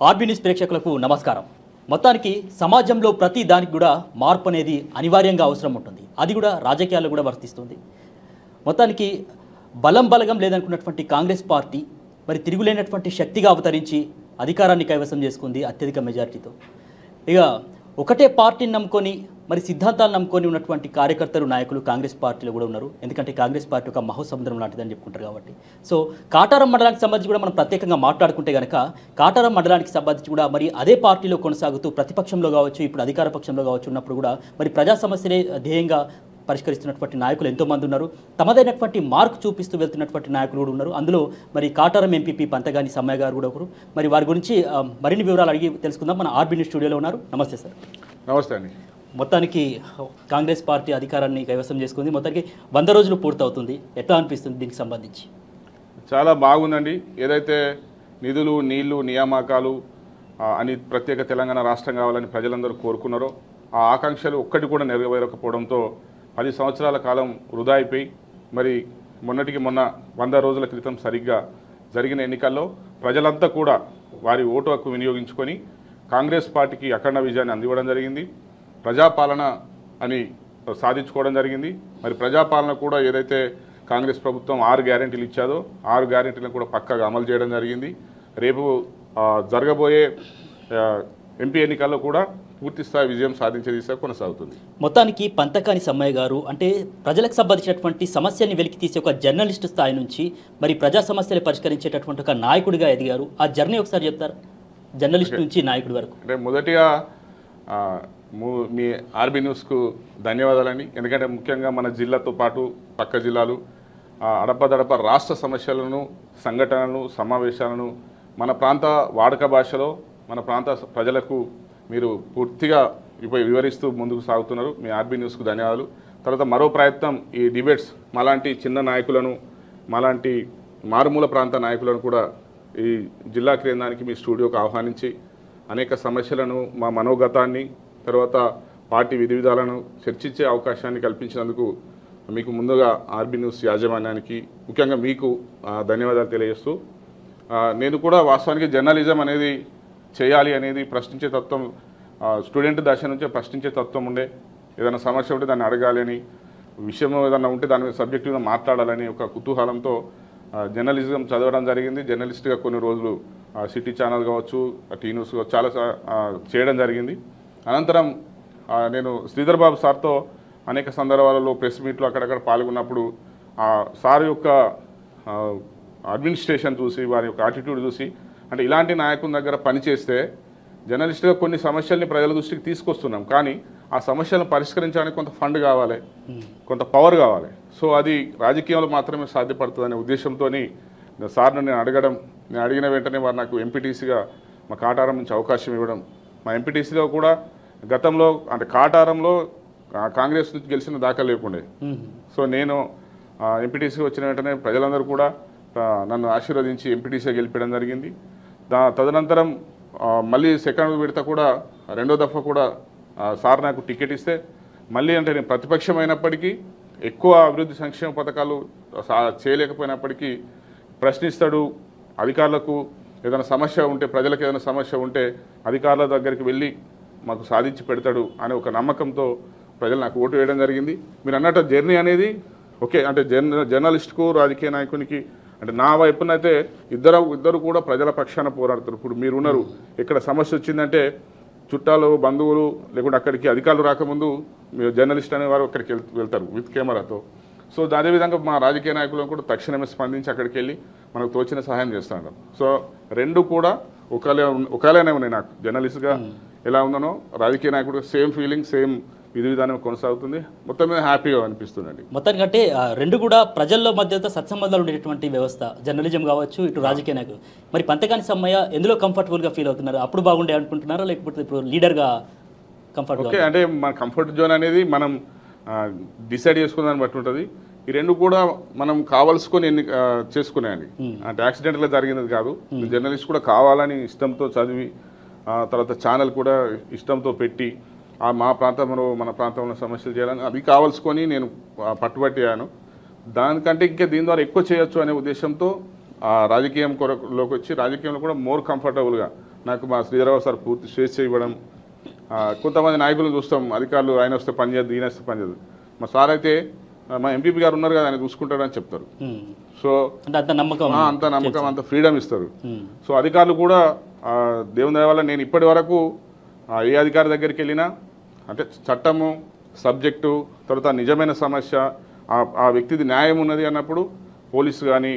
RB news ప్రేక్షకులకు నమస్కారం. మొత్తానికి సమాజంలో ప్రతి దానికి కూడా మార్పు అనేది అనివార్యంగా అవసరం ఉంటుంది. అది కూడా రాజకీయాల్లో కూడా వర్తిస్తుంది. మొత్తానికి బలగం లేదనుకున్నటువంటి కాంగ్రెస్ పార్టీ మరి తిరుగులేనటువంటి శక్తిగా అవతరించి అధికారాన్ని కైవసం చేసుకుంది అత్యధిక మెజారిటీతో. ఇక ఒకటే పార్టీని నమ్ముకొని మరి సిద్ధాంతాలు నమ్ముకొని ఉన్నటువంటి కార్యకర్తలు నాయకులు కాంగ్రెస్ పార్టీలో కూడా ఉన్నారు. ఎందుకంటే కాంగ్రెస్ పార్టీ ఒక మహాసముద్రం లాంటిదని చెప్పుకుంటారు కాబట్టి. సో కాటారం మండలానికి సంబంధించి కూడా మనం ప్రత్యేకంగా మాట్లాడుకుంటే కనుక కాటారం మండలానికి సంబంధించి కూడా మరి అదే పార్టీలో కొనసాగుతూ ప్రతిపక్షంలో కావచ్చు, ఇప్పుడు అధికార పక్షంలో కావచ్చు ఉన్నప్పుడు కూడా మరి ప్రజా సమస్యలే ధ్యేయంగా పరిష్కరిస్తున్నటువంటి నాయకులు ఎంతోమంది ఉన్నారు. తమదైనటువంటి మార్క్ చూపిస్తూ వెళ్తున్నటువంటి నాయకులు కూడా ఉన్నారు. అందులో మరి కాటారం ఎంపీపీ పంతగాని సమ్మయ్య గారు కూడా ఒకరు. మరి వారి గురించి మరిన్ని వివరాలు అడిగి తెలుసుకుందాం. మన ఆర్బీ న్యూస్ స్టూడియోలో ఉన్నారు. నమస్తే సార్. నమస్తే అండి. మొత్తానికి కాంగ్రెస్ పార్టీ అధికారాన్ని కైవసం చేసుకుంది. మొత్తానికి 100 రోజులు పూర్తవుతుంది. ఎట్లా అనిపిస్తుంది దీనికి సంబంధించి? చాలా బాగుందండి. ఏదైతే నిధులు, నీళ్లు, నియామకాలు అని ప్రత్యేక తెలంగాణ రాష్ట్రం కావాలని ప్రజలందరూ కోరుకున్నారో ఆ ఆకాంక్షలు ఒక్కటి కూడా నెరవేరకపోవడంతో 10 సంవత్సరాల కాలం వృధా అయిపోయి మరి మొన్నటికి మొన్న 100 రోజుల క్రితం సరిగ్గా జరిగిన ఎన్నికల్లో ప్రజలంతా కూడా వారి ఓటు హక్కు వినియోగించుకొని కాంగ్రెస్ పార్టీకి అఖండ విజయాన్ని అందివ్వడం జరిగింది. ప్రజాపాలన అని సాధించుకోవడం జరిగింది. మరి ప్రజాపాలన కూడా ఏదైతే కాంగ్రెస్ ప్రభుత్వం 6 గ్యారెంటీలు ఇచ్చాదో 6 గ్యారెంటీలను కూడా పక్కాగా అమలు చేయడం జరిగింది. రేపు జరగబోయే ఎంపీ ఎన్నికల్లో కూడా పూర్తిస్థాయి విజయం సాధించే దిశగా కొనసాగుతుంది. మొత్తానికి పంతకాని సమ్మయ్య గారు అంటే ప్రజలకు సంబంధించినటువంటి సమస్యని వెలికి తీసే ఒక జర్నలిస్టు స్థాయి నుంచి మరి ప్రజా సమస్యలు పరిష్కరించేటటువంటి ఒక నాయకుడిగా ఎదిగారు. ఆ జర్నీ ఒకసారి చెప్తారు, జర్నలిస్ట్ నుంచి నాయకుడి వరకు. అంటే మొదటిగా మీ ఆర్బీ న్యూస్కు ధన్యవాదాలండి. ఎందుకంటే ముఖ్యంగా మన జిల్లాతో పాటు పక్క జిల్లాలు అడపదడప రాష్ట్ర సమస్యలను, సంఘటనలను, సమావేశాలను మన ప్రాంత వాడుక భాషలో మన ప్రాంత ప్రజలకు మీరు పూర్తిగా వివరిస్తూ ముందుకు సాగుతున్నారు. మీ ఆర్బీ న్యూస్కు ధన్యవాదాలు. తర్వాత మరో ప్రయత్నం ఈ డిబేట్స్ మాలాంటి చిన్న నాయకులను, మాలాంటి మారుమూల ప్రాంత నాయకులను కూడా ఈ జిల్లా కేంద్రానికి మీ స్టూడియోకి ఆహ్వానించి అనేక సమస్యలను, మా మనోగతాన్ని, తర్వాత పార్టీ విధి విధాలను చర్చించే అవకాశాన్ని కల్పించినందుకు మీకు ముందుగా ఆర్బీ న్యూస్ యాజమాన్యానికి ముఖ్యంగా మీకు ధన్యవాదాలు తెలియజేస్తూ, నేను కూడా వాస్తవానికి జర్నలిజం అనేది చేయాలి అనేది ప్రశ్నించే తత్వం స్టూడెంట్ దశ నుంచే ప్రశ్నించే తత్వం ఉండే. ఏదైనా సమస్య ఉంటే దాన్ని అడగాలి అని, విషయం ఏదైనా ఉంటే దాని మీద సబ్జెక్టివ్గా మాట్లాడాలని ఒక కుతూహలంతో జర్నలిజం చదవడం జరిగింది. జర్నలిస్ట్గా కొన్ని రోజులు సిటీ ఛానల్ కావచ్చు, టీ న్యూస్ కావచ్చు చాలా చేయడం జరిగింది. అనంతరం నేను శ్రీధర్ బాబు సార్తో అనేక సందర్భాలలో ప్రెస్ మీట్లు అక్కడక్కడ పాల్గొన్నప్పుడు సార్ యొక్క అడ్మినిస్ట్రేషన్ చూసి, వారి యొక్క యాటిట్యూడ్ చూసి, అంటే ఇలాంటి నాయకుని దగ్గర పనిచేస్తే జర్నలిస్ట్గా కొన్ని సమస్యల్ని ప్రజల దృష్టికి తీసుకొస్తున్నాం, కానీ ఆ సమస్యలను పరిష్కరించడానికి కొంత ఫండ్ కావాలి, కొంత పవర్ కావాలి. సో అది రాజకీయంలో మాత్రమే సాధ్యపడుతుందనే ఉద్దేశంతో సార్ను నేను అడిగిన వెంటనే వారు నాకు ఎంపీటీసీగా మా కాటారం నుంచి అవకాశం ఇవ్వడం. మా ఎంపీటీసీలో కూడా గతంలో అంటే కాటారంలో కాంగ్రెస్ నుంచి గెలిచిన దాఖలు లేకుండే. సో నేను ఎంపీటీసీ వచ్చిన వెంటనే ప్రజలందరూ కూడా నన్ను ఆశీర్వదించి ఎంపీటీసీగా గెలిపడం జరిగింది. తదనంతరం మళ్ళీ సెకండ్ విడత కూడా రెండో దఫా కూడా సార్ నాకు టికెట్ ఇస్తే మళ్ళీ అంటే నేను ప్రతిపక్షమైనప్పటికీ ఎక్కువ అభివృద్ధి సంక్షేమ పథకాలు చేయలేకపోయినప్పటికీ ప్రశ్నిస్తాడు. అధికారులకు ఏదైనా సమస్య ఉంటే, ప్రజలకు ఏదైనా సమస్య ఉంటే అధికారుల దగ్గరికి వెళ్ళి మాకు సాధించి పెడతాడు అనే ఒక నమ్మకంతో ప్రజలు నాకు ఓటు వేయడం జరిగింది. మీరు అన్నట్టు జర్నీ అనేది ఓకే, అంటే జర్నలిస్ట్కు రాజకీయ నాయకునికి అంటే నా వైపునైతే ఇద్దరు కూడా ప్రజల పక్షాన పోరాడుతారు. ఇప్పుడు మీరున్నారు, ఇక్కడ సమస్య వచ్చిందంటే చుట్టాలు, బంధువులు లేకుంటే అక్కడికి అధికారులు రాకముందు మీరు జర్నలిస్ట్ అనేవారు అక్కడికి వెళ్తారు విత్ కెమెరాతో. సో అదేవిధంగా మా రాజకీయ నాయకులను కూడా తక్షణమే స్పందించి అక్కడికి వెళ్ళి మనకు తోచిన సహాయం చేస్తాను. సో రెండు కూడా ఒకవేళనే ఉన్నాయి. నాకు జర్నలిస్ట్గా ఎలా ఉన్నానో రాజకీయ నాయకుడు సేమ్ ఫీలింగ్, సేమ్ విధి విధానం కొనసాగుతుంది. మొత్తం మీద హ్యాపీగా అనిపిస్తుందండి. మొత్తానికంటే రెండు కూడా ప్రజల్లో మధ్యతో సత్సంబంధాలు ఉండేటువంటి వ్యవస్థ, జర్నలిజం కావచ్చు, ఇటు రాజకీయ నాయకులు. మరి పంతకాని సమ్మయ్య ఎందులో కంఫర్టబుల్గా ఫీల్ అవుతున్నారు? అప్పుడు బాగుండే అనుకుంటున్నారా, లేకపోతే ఇప్పుడు లీడర్గా కంఫర్ట్? ఓకే, అంటే మన కంఫర్ట్ జోన్ అనేది మనం డిసైడ్ చేసుకుని బట్టి ఉంటుంది. ఈ రెండు కూడా మనం కావాల్సుకొని చేసుకునేయండి. అంటే యాక్సిడెంట్గా జరిగినది కాదు. జర్నలిస్ట్ కూడా కావాలని ఇష్టంతో చదివి తర్వాత ఛానల్ కూడా ఇష్టంతో పెట్టి మా ప్రాంతంలో మన ప్రాంతంలో సమస్యలు చేయాలని అది కావాల్సుకొని నేను పట్టుబట్టాను. దానికంటే ఇంకా దీని ద్వారా ఎక్కువ చేయొచ్చు అనే ఉద్దేశంతో రాజకీయం కొరలోకి వచ్చి రాజకీయంలో కూడా మోర్ కంఫర్టబుల్గా నాకు మా శ్రీధరరావు సార్ పూర్తి స్వేచ్ఛ ఇవ్వడం. కొంతమంది నాయకులను చూస్తాం, అధికారులు ఆయన వస్తే పనిచేయదు, ఈయన వస్తే పనిచేయదు. మా సార్ అయితే మా ఎంపీపీ గారు ఉన్నారు కదా, ఆయన చూసుకుంటారని చెప్తారు. సో అంత నమ్మకం, అంత ఫ్రీడమ్ ఇస్తారు. సో అధికారులు కూడా దేవుని దయ వల్ల నేను ఇప్పటి వరకు ఏ అధికారి దగ్గరికి వెళ్ళినా అంటే చట్టము, సబ్జెక్టు, తర్వాత నిజమైన సమస్య, ఆ వ్యక్తిది న్యాయం ఉన్నది అన్నప్పుడు పోలీసు కానీ,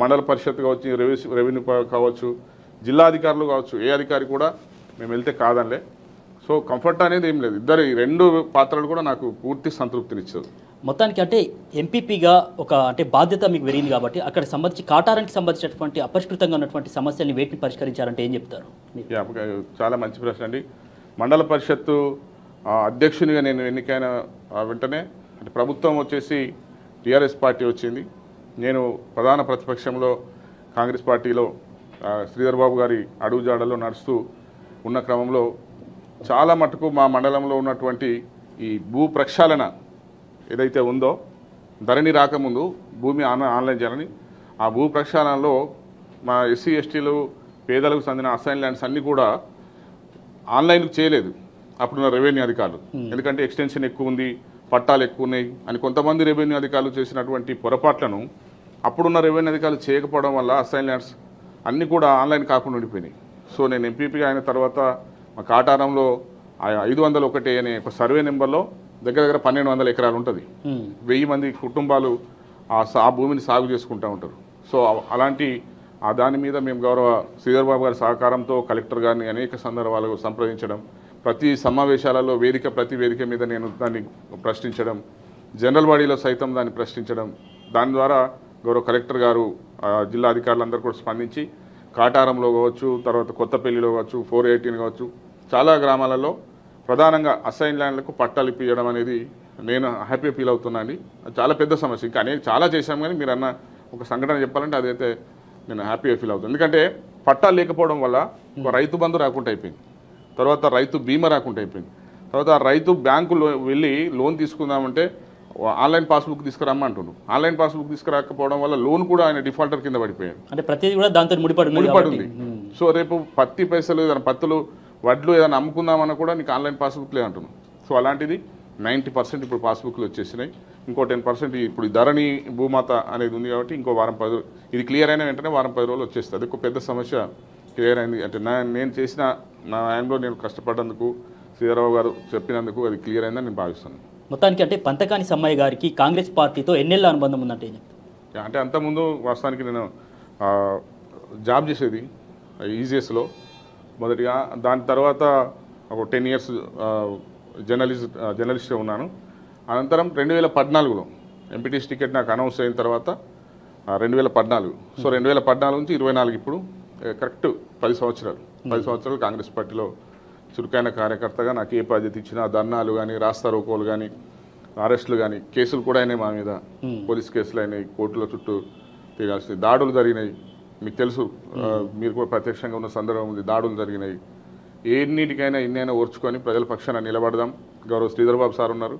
మండల పరిషత్ కావచ్చు, రెవెన్యూ కావచ్చు, జిల్లా అధికారులు కావచ్చు, ఏ అధికారి కూడా మేము వెళ్తే కాదనిలే. సో కంఫర్ట్ అనేది ఏం లేదు. ఇద్దరు ఈ రెండు పాత్రలు కూడా నాకు పూర్తి సంతృప్తినిచ్చారు. మొత్తానికి అంటే ఎంపీపీగా ఒక అంటే బాధ్యత మీకు పెరిగింది కాబట్టి అక్కడ సంబంధించి కాటారానికి సంబంధించినటువంటి అపరిష్కృతంగా ఉన్నటువంటి సమస్యల్ని వేటిని పరిష్కరించారంటే ఏం చెప్తారు? చాలా మంచి ప్రశ్న అండి. మండల పరిషత్తు అధ్యక్షునిగా నేను ఎన్నికైన వెంటనే అంటే ప్రభుత్వం వచ్చేసి టీఆర్ఎస్ పార్టీ వచ్చింది. నేను ప్రధాన ప్రతిపక్షంలో కాంగ్రెస్ పార్టీలో శ్రీధర్ బాబు గారి అడుగుజాడలో నడుస్తూ ఉన్న క్రమంలో చాలా మటుకు మా మండలంలో ఉన్నటువంటి ఈ భూ ప్రక్షాళన ఏదైతే ఉందో, ధరణి రాకముందు భూమి ఆన్లైన్ చేయాలని, ఆ భూ ప్రక్షాళనలో మా ఎస్సీ ఎస్టీలు పేదలకు చెందిన అసైన్ ల్యాండ్స్ అన్నీ కూడా ఆన్లైన్ చేయలేదు అప్పుడున్న రెవెన్యూ అధికారులు. ఎందుకంటే ఎక్స్టెన్షన్ ఎక్కువ ఉంది, పట్టాలు ఎక్కువ ఉన్నాయి అని కొంతమంది రెవెన్యూ అధికారులు చేసినటువంటి పొరపాట్లను అప్పుడున్న రెవెన్యూ అధికారులు చేయకపోవడం వల్ల అసైన్ ల్యాండ్స్ అన్నీ కూడా ఆన్లైన్ కాకుండా ఉండిపోయినాయి. సో నేను ఎంపీపీ అయిన తర్వాత మా కాటారంలో 501 అనే ఒక సర్వే నెంబర్లో దగ్గర 1200 ఎకరాలు ఉంటుంది. 1000 మంది కుటుంబాలు ఆ భూమిని సాగు చేసుకుంటూ ఉంటారు. సో అలాంటి దాని మీద మేము గౌరవ శ్రీధర్ బాబు గారి సహకారంతో కలెక్టర్ గారిని అనేక సందర్భాలు సంప్రదించడం, ప్రతి సమావేశాలలో ప్రతి వేదిక మీద నేను దాన్ని ప్రశ్నించడం, జనరల్ బాడీలో సైతం దాన్ని ప్రశ్నించడం, దాని ద్వారా గౌరవ కలెక్టర్ గారు జిల్లా అధికారులందరూ కూడా స్పందించి కాటారంలో కావచ్చు, తర్వాత కొత్తపల్లిలో కావచ్చు, 418 కావచ్చు, చాలా గ్రామాలలో ప్రధానంగా అసైన్ ల్యాండ్లకు పట్టాలు ఇప్పించడం అనేది నేను హ్యాపీ ఫీల్ అవుతున్నా అండి. చాలా పెద్ద సమస్య, ఇంకా చాలా చేశాం, కానీ మీరు అన్న ఒక సంఘటన చెప్పాలంటే అదైతే నేను హ్యాపీగా ఫీల్ అవుతాను. ఎందుకంటే పట్టాలు లేకపోవడం వల్ల ఒక రైతు బంధు రాకుండా అయిపోయింది, తర్వాత రైతు బీమా రాకుండా అయిపోయింది, తర్వాత రైతు బ్యాంకులో వెళ్ళి లోన్ తీసుకుందామంటే ఆన్లైన్ పాస్బుక్ తీసుకురమ్మంటుండు. ఆన్లైన్ పాస్బుక్ తీసుకురాకపోవడం వల్ల లోన్ కూడా ఆయన డిఫాల్టర్ కింద పడిపోయాడు. అంటే ప్రతిదీ కూడా దాంతో ముడిపడి ఉంది. సో రేపు పత్తి పైసలు ఏదైనా పత్తులు వడ్లు ఏదైనా అమ్ముకుందామన్నా కూడా నీకు ఆన్లైన్ పాస్బుక్ లేదంటున్నాం. సో అలాంటిది 90% ఇప్పుడు పాస్బుక్లు వచ్చేసినాయి. ఇంకో 10% ఇప్పుడు ధరణి భూమాత అనేది ఉంది కాబట్టి ఇంకో వారం 10 రోజులు ఇది క్లియర్ అయిన వెంటనే వారం 10 రోజులు వచ్చేస్తుంది. అది ఒక పెద్ద సమస్య క్లియర్ అయింది. అంటే నేను చేసిన నా న్యాయంలో నేను కష్టపడ్డందుకు శ్రీధరరావు గారు చెప్పినందుకు అది క్లియర్ అయిందని నేను భావిస్తాను. మొత్తానికి అంటే పంతకాని సమ్మయ్య గారికి కాంగ్రెస్ పార్టీతో ఎన్నేళ్ళ అనుబంధం ఉందంటే అంటే అంతకుముందు వాస్తవానికి నేను జాబ్ చేసేది ఈజీఎస్లో దాని తర్వాత ఒక 10 years జర్నలిస్ట్గా ఉన్నాను. అనంతరం 2014లో ఎంపీటీసీ టికెట్ నాకు అనౌన్స్ అయిన తర్వాత 2014, సో 2014 నుంచి 24 ఇప్పుడు కరెక్ట్ 10 సంవత్సరాలు కాంగ్రెస్ పార్టీలో చురుకైన కార్యకర్తగా నాకు ఏ బాధ్యత ఇచ్చినా ధర్నాలు కానీ, రాస్తా రోకోలు కానీ, అరెస్టులు కానీ, కేసులు కూడా అయినాయి మా మీద, పోలీస్ కేసులు అయినాయి, కోర్టుల చుట్టూ తిరగాల్సి, దాడులు జరిగినాయి. మీకు తెలుసు, మీరు కూడా ప్రత్యక్షంగా ఉన్న సందర్భం ఉంది, దాడులు జరిగినాయి. ఎన్నిటికైనా ఎన్నైనా ఓర్చుకొని ప్రజల పక్షాన నిలబడదాం. గౌరవ శ్రీధర్ బాబు సార్ ఉన్నారు.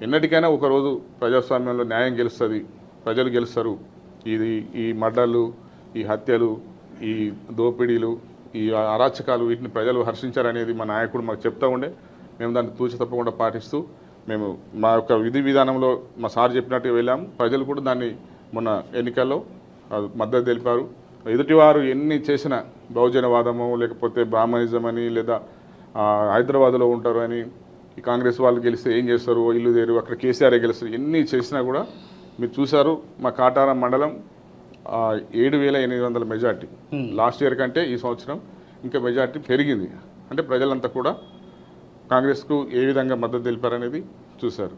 ఎన్నటికైనా ఒకరోజు ప్రజాస్వామ్యంలో న్యాయం గెలుస్తుంది, ప్రజలు గెలుస్తారు. ఈ మర్డర్లు, ఈ హత్యలు, ఈ దోపిడీలు, ఈ అరాచకాలు వీటిని ప్రజలు హర్షించారనేది మా నాయకుడు మాకు చెప్తూ ఉండే. మేము దాన్ని తూచి తప్పకుండా పాటిస్తూ మేము మా యొక్క విధి విధానంలో మా సార్ చెప్పినట్టుగా వెళ్ళాము. ప్రజలు కూడా దాన్ని మొన్న ఎన్నికల్లో మద్దతు తెలిపారు. ఎదుటివారు ఎన్ని చేసిన బహుజనవాదము, లేకపోతే బ్రాహ్మణిజం అని, లేదా హైదరాబాద్లో ఉంటారు అని, ఈ కాంగ్రెస్ వాళ్ళు గెలిస్తే ఏం చేస్తారు, ఇల్లు దేరు, అక్కడ కేసీఆర్ గెలుస్తారు, ఎన్ని చేసినా కూడా మీరు చూశారు. మా కాటారం మండలం 7,800 మెజార్టీ. లాస్ట్ ఇయర్ కంటే ఈ సంవత్సరం ఇంకా మెజార్టీ పెరిగింది. అంటే ప్రజలంతా కూడా కాంగ్రెస్కు ఏ విధంగా మద్దతు తెలిపారనేది చూశారు.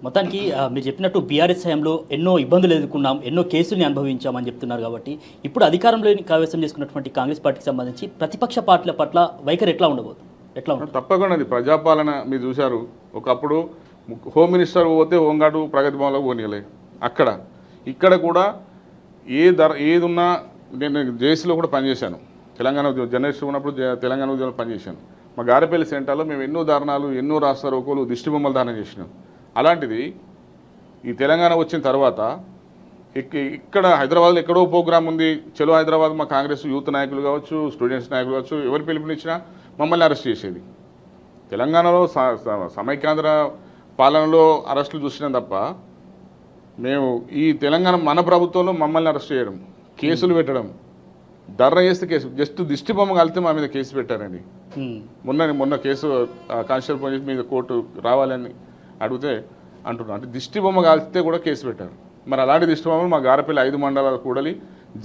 మొత్తానికి మీరు చెప్పినట్టు బీఆర్ఎస్ హయాంలో ఎన్నో ఇబ్బందులు ఎదుర్కొన్నాం, ఎన్నో కేసుల్ని అనుభవించామని చెప్తున్నారు. కాబట్టి ఇప్పుడు అధికారంలోని కైవసం చేసుకున్నటువంటి కాంగ్రెస్ పార్టీకి సంబంధించి ప్రతిపక్ష పార్టీల పట్ల వైఖరి ఎట్లా ఉండబోతుంది? తప్పకుండా అది ప్రజాపాలన. మీరు చూశారు, ఒకప్పుడు హోమ్ మినిస్టర్ పోతే హోంగార్డు ప్రగతి భవన్లో పోనీయలే. ఇక్కడ కూడా ఏది ఉన్నా, నేను జేసీలో కూడా పనిచేశాను. తెలంగాణ జర్నలిస్ట్ ఉన్నప్పుడు తెలంగాణ ఉద్యోగంలో పనిచేశాను. మా గారెపల్లి సెంటర్లో మేము ఎన్నో ధర్నాలు, ఎన్నో రాస్తా రోకోలు, దిష్టి బొమ్మలు దానం చేసినాం. అలాంటిది ఈ తెలంగాణ వచ్చిన తర్వాత ఇక్కడ హైదరాబాద్లో ఎక్కడో ప్రోగ్రామ్ ఉంది, చలో హైదరాబాద్, మా కాంగ్రెస్ యూత్ నాయకులు కావచ్చు, స్టూడెంట్స్ నాయకులు కావచ్చు, ఎవరు పిలుపునిచ్చినా మమ్మల్ని అరెస్ట్ చేసేది. తెలంగాణలో సమైక్యాంధ్ర పాలనలో అరెస్టులు చూసినాం తప్ప మేము ఈ తెలంగాణ మన ప్రభుత్వంలో మమ్మల్ని అరెస్ట్ చేయడం, కేసులు పెట్టడం, ధర్నా చేస్తే కేసు, జస్ట్ దిష్టి బొమ్మ కలితే మా మీద కేసు పెట్టారండి. మొన్న కేసు కానిస్టేబుల్ పోలీస్ మీద కోర్టు రావాలని అడిగితే అంటున్నాం, అంటే దిష్టి బొమ్మ కాల్చితే కూడా కేసు పెట్టారు. మరి అలాంటి దిష్టి బొమ్మలు మా గారపల్లి 5 మండలాలు కూడలి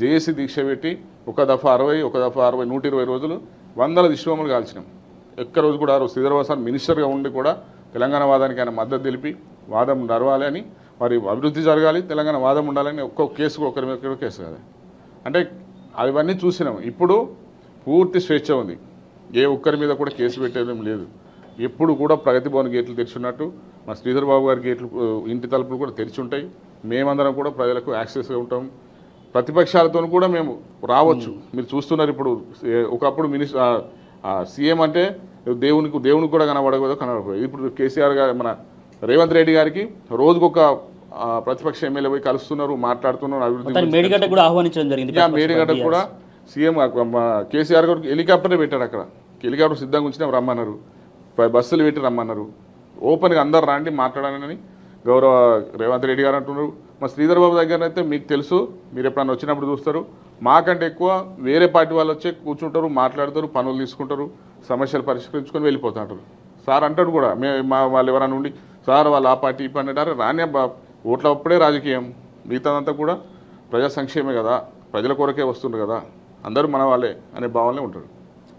జేఏసీ దీక్ష పెట్టి ఒక దఫా 60, ఒక దఫా 60, 120 రోజులు వందల దిష్టి బొమ్మలు కాల్చినాం. ఒక్క రోజు కూడా శ్రీధర్ సార్ మినిస్టర్గా ఉండి కూడా తెలంగాణ వాదానికి ఆయన మద్దతు తెలిపి వాదం నడవాలి అని, మరి అభివృద్ధి జరగాలి, తెలంగాణ వాదం ఉండాలని ఒక్కొక్క కేసుకు ఒకరి మీద కేసు కాదు. అంటే అవన్నీ చూసినాం. ఇప్పుడు పూర్తి స్వేచ్ఛ ఉంది, ఏ ఒక్కరి మీద కూడా కేసు పెట్టేదేం లేదు. ఎప్పుడు కూడా ప్రగతి భవన్ గేట్లు తెరిచున్నట్టు మా శ్రీధర్ బాబు గారి గేట్లు, ఇంటి తలుపులు కూడా తెరిచి ఉంటాయి. మేమందరం కూడా ప్రజలకు యాక్సెస్గా ఉంటాం. ప్రతిపక్షాలతో కూడా మేము రావచ్చు. మీరు చూస్తున్నారు, ఇప్పుడు ఒకప్పుడు సీఎం అంటే దేవునికి కూడా కనబడకూడదు. ఇప్పుడు కేసీఆర్ గారు, మన రేవంత్ రెడ్డి గారికి రోజుకొక ప్రతిపక్ష ఎమ్మెల్యే పోయి కలుస్తున్నారు, మాట్లాడుతున్నారు, అభివృద్ధి. మేడిగడ్డ కూడా ఆహ్వానించడం జరిగింది. మేడిగడ్డ కూడా సీఎం కేసీఆర్ గారికి హెలికాప్టరే పెట్టారు. అక్కడ హెలికాప్టర్ సిద్ధంగా ఉంచినా రమ్మన్నారు, బస్సులు పెట్టి రమ్మన్నారు. ఓపెన్గా అందరు రాండి మాట్లాడాలని గౌరవ రేవంత్ రెడ్డి గారు అంటున్నారు. మా శ్రీధర్ బాబు దగ్గర అయితే మీకు తెలుసు, మీరు ఎప్పుడన్నా వచ్చినప్పుడు చూస్తారు, మాకంటే ఎక్కువ వేరే పార్టీ వాళ్ళు వచ్చి కూర్చుంటారు, మాట్లాడతారు, పనులు తీసుకుంటారు, సమస్యలు పరిష్కరించుకొని వెళ్ళిపోతుంటారు. సార్ అంటాడు కూడా, వాళ్ళు ఎవరైనా ఉండి సార్ వాళ్ళు ఆ పార్టీ ఈ పార్టీ అంటారు, రాని ఓట్ల అప్పుడే రాజకీయం, మిగతాదంతా కూడా ప్రజా సంక్షేమే కదా, ప్రజల కొరకే వస్తుండ్రు కదా, అందరూ మన వాళ్ళే అనే భావనలే ఉంటారు.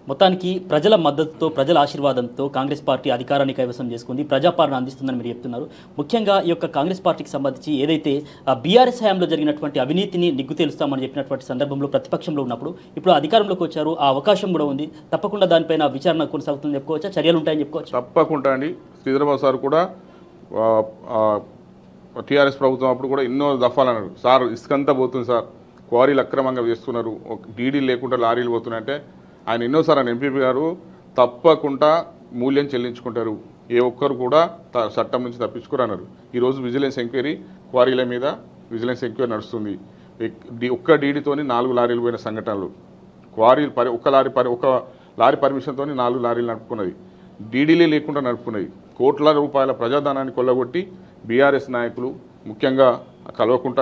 మొత్తానికి ప్రజల మద్దతుతో, ప్రజల ఆశీర్వాదంతో కాంగ్రెస్ పార్టీ అధికారాన్ని కైవసం చేసుకుంది, ప్రజాపాలన అందిస్తుందని మీరు చెప్తున్నారు. ముఖ్యంగా ఈ యొక్క కాంగ్రెస్ పార్టీకి సంబంధించి ఏదైతే బీఆర్ఎస్ హయాంలో జరిగినటువంటి అవినీతిని నిగ్గు తేలుస్తామని చెప్పినటువంటి సందర్భంలో ప్రతిపక్షంలో ఉన్నప్పుడు ఇప్పుడు అధికారంలోకి వచ్చారు, ఆ అవకాశం కూడా ఉంది. తప్పకుండా దానిపైన విచారణ కొనసాగుతుందని చెప్పుకోవచ్చా, చర్యలు ఉంటాయని చెప్పుకోవచ్చు? తప్పకుండా అండి. శ్రీధర్బాబు సార్ కూడా టీఆర్ఎస్ ప్రభుత్వం అప్పుడు కూడా ఎన్నో దఫాలు అన్నారు, సార్ ఇసుకంతా పోతుంది సార్, క్వారీలు అక్రమంగా వేస్తున్నారు, డీడీలు లేకుండా లారీలు పోతున్నాయంటే ఆయన ఎన్నోసారి ఆయన ఎంపీ గారు తప్పకుండా మూల్యం చెల్లించుకుంటారు, ఏ ఒక్కరు కూడా చట్టం నుంచి తప్పించుకోరు అన్నారు. ఈరోజు విజిలెన్స్ ఎంక్వైరీ, క్వారీల మీద విజిలెన్స్ ఎంక్వైరీ నడుస్తుంది. ఒక్క డీడీతోని 4 లారీలు పోయిన సంఘటనలు, క్వారీలు ఒక లారీ పర్మిషన్తో 4 లారీలు నడుపుకున్నది, డీడీలే లేకుండా నడుపుకున్నది. కోట్ల రూపాయల ప్రజాధనాన్ని కొల్లగొట్టి బీఆర్ఎస్ నాయకులు, ముఖ్యంగా కల్వకుంట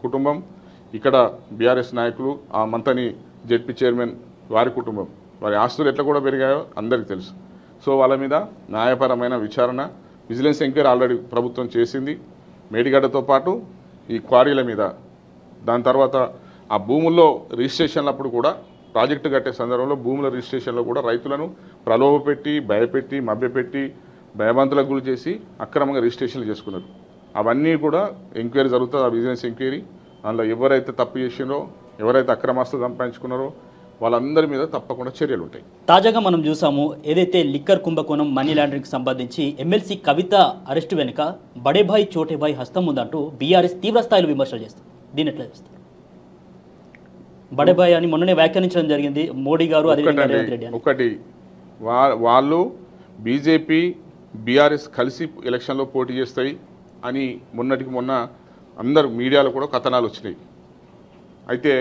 కుటుంబం, ఇక్కడ బీఆర్ఎస్ నాయకులు, ఆ మంతని జెడ్పీ చైర్మన్ వారి కుటుంబం, వారి ఆస్తులు ఎట్లా కూడా పెరిగాయో అందరికీ తెలుసు. సో వాళ్ళ మీద న్యాయపరమైన విచారణ, విజిలెన్స్ ఎంక్వైరీ ఆల్రెడీ ప్రభుత్వం చేసింది. మేడిగడ్డతో పాటు ఈ క్వారీల మీద, దాని తర్వాత ఆ భూముల్లో రిజిస్ట్రేషన్లప్పుడు కూడా, ప్రాజెక్టు కట్టే సందర్భంలో భూముల రిజిస్ట్రేషన్లో కూడా రైతులను ప్రలోభపెట్టి, భయపెట్టి, మభ్యపెట్టి, భయభంతులకు గురి చేసి అక్రమంగా రిజిస్ట్రేషన్లు చేసుకున్నారు. అవన్నీ కూడా ఎంక్వైరీ జరుగుతుంది, ఆ విజిలెన్స్ ఎంక్వైరీ. అందులో ఎవరైతే తప్పు చేసినారో, ఎవరైతే అక్రమాస్తులు సంపాదించుకున్నారో వాళ్ళందరి మీద తప్పకుండా చర్యలు ఉంటాయి. తాజాగా మనం చూసాము, ఏదైతే లిక్కర్ కుంభకోణం, మనీ లాండరింగ్కి సంబంధించి ఎమ్మెల్సీ కవిత అరెస్టు వెనుక బడేభాయ్ చోటేభాయ్ హస్తం ఉందంటూ బీఆర్ఎస్ తీవ్ర స్థాయిలో విమర్శలు చేస్తారు. దీన్ని ఎట్లా చేస్తారు? బడేభాయ్ అని మొన్ననే వ్యాఖ్యానించడం జరిగింది మోడీ గారు, అదేవిధంగా రేవంత్ రెడ్డి. ఒకటి వాళ్ళు బీజేపీ బీఆర్ఎస్ కలిసి ఎలక్షన్లో పోటీ చేస్తాయి అని మొన్నటికి మొన్న అందరు మీడియాలో కూడా కథనాలు వచ్చినాయి. అయితే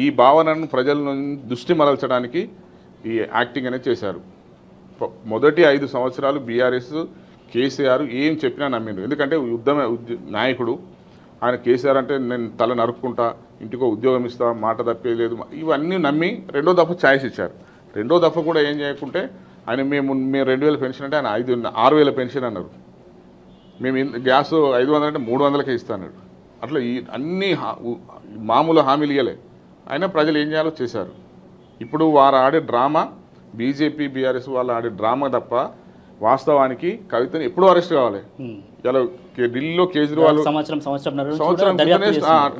ఈ భావనను ప్రజల నుంచి దృష్టి మరల్చడానికి ఈ యాక్టింగ్ అనేది చేశారు. మొదటి 5 సంవత్సరాలు బీఆర్ఎస్ కేసీఆర్ ఏం చెప్పినా నమ్మిండు. ఎందుకంటే నాయకుడు ఆయన. కేసీఆర్ అంటే నేను తల నరుక్కుంటా, ఇంటికో ఉద్యోగం ఇస్తా, మాట తప్పేది లేదు, ఇవన్నీ నమ్మి రెండో దఫా ఛాయిస్ ఇచ్చారు. రెండో దఫా కూడా ఏం చేయకుంటే ఆయన మేము 2000 పెన్షన్ అంటే ఆయన 6000 పెన్షన్ అన్నారు. మేము గ్యాస్ 500 అంటే 300కే ఇస్తాను. అట్లా ఈ అన్ని మామూలు హామీలు ఇవ్వలే. అయినా ప్రజలు ఏం చేయాలో చేశారు. ఇప్పుడు వారు ఆడే డ్రామా, బీజేపీ బీఆర్ఎస్ వాళ్ళు ఆడే డ్రామా తప్ప వాస్తవానికి కవితని ఎప్పుడు అరెస్ట్ కావాలి. ఇలా ఢిల్లీలో కేజ్రీవాల్ సంవత్సరం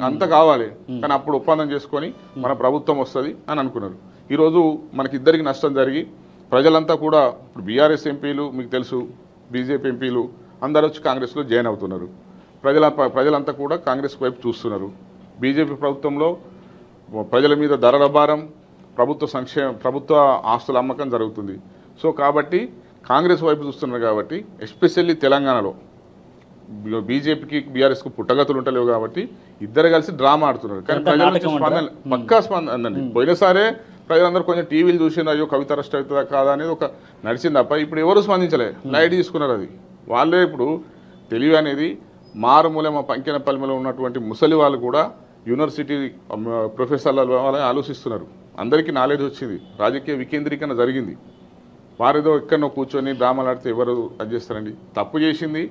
అంత కావాలి, కానీ అప్పుడు ఒప్పందం చేసుకొని మన ప్రభుత్వం వస్తుంది అని అనుకున్నారు. ఈరోజు మనకి ఇద్దరికి నష్టం జరిగి ప్రజలంతా కూడా, ఇప్పుడు బీఆర్ఎస్ ఎంపీలు మీకు తెలుసు, బీజేపీ ఎంపీలు అందరూ వచ్చి కాంగ్రెస్లో జాయిన్ అవుతున్నారు. ప్రజలంతా కూడా కాంగ్రెస్ వైపు చూస్తున్నారు. బీజేపీ ప్రభుత్వంలో ప్రజల మీద ధరల భారం, ప్రభుత్వ ఆస్తుల అమ్మకం జరుగుతుంది. సో కాబట్టి కాంగ్రెస్ వైపు చూస్తున్నారు. కాబట్టి ఎస్పెషల్లీ తెలంగాణలో బీజేపీకి బీఆర్ఎస్కు పుట్టగతులు ఉంటలేవు కాబట్టి ఇద్దరు కలిసి డ్రామా ఆడుతున్నారు. కానీ ప్రజల నుంచి స్పందన పక్కా స్పందన అండి. పోయినసారే ప్రజలందరూ కొంచెం టీవీలు చూసింది, అయ్యో కవిత అరెస్ట్ అవుతుందా కాదా అనేది ఒక నడిచింది తప్ప ఇప్పుడు ఎవరు స్పందించలే, లైట్ తీసుకున్నారు. అది వాళ్ళే ఇప్పుడు తెలివి అనేది మారుమూల మా పంకెనపల్లిలో ఉన్నటువంటి ముసలి వాళ్ళు కూడా యూనివర్సిటీ ప్రొఫెసర్ల వాళ్ళని ఆలోచిస్తున్నారు. అందరికీ నాలెడ్జ్ వచ్చింది, రాజకీయ వికేంద్రీకరణ జరిగింది. వారిదో ఎక్కడో కూర్చొని డ్రామాలు ఆడితే ఎవరు అది చేస్తారండి? తప్పు చేసింది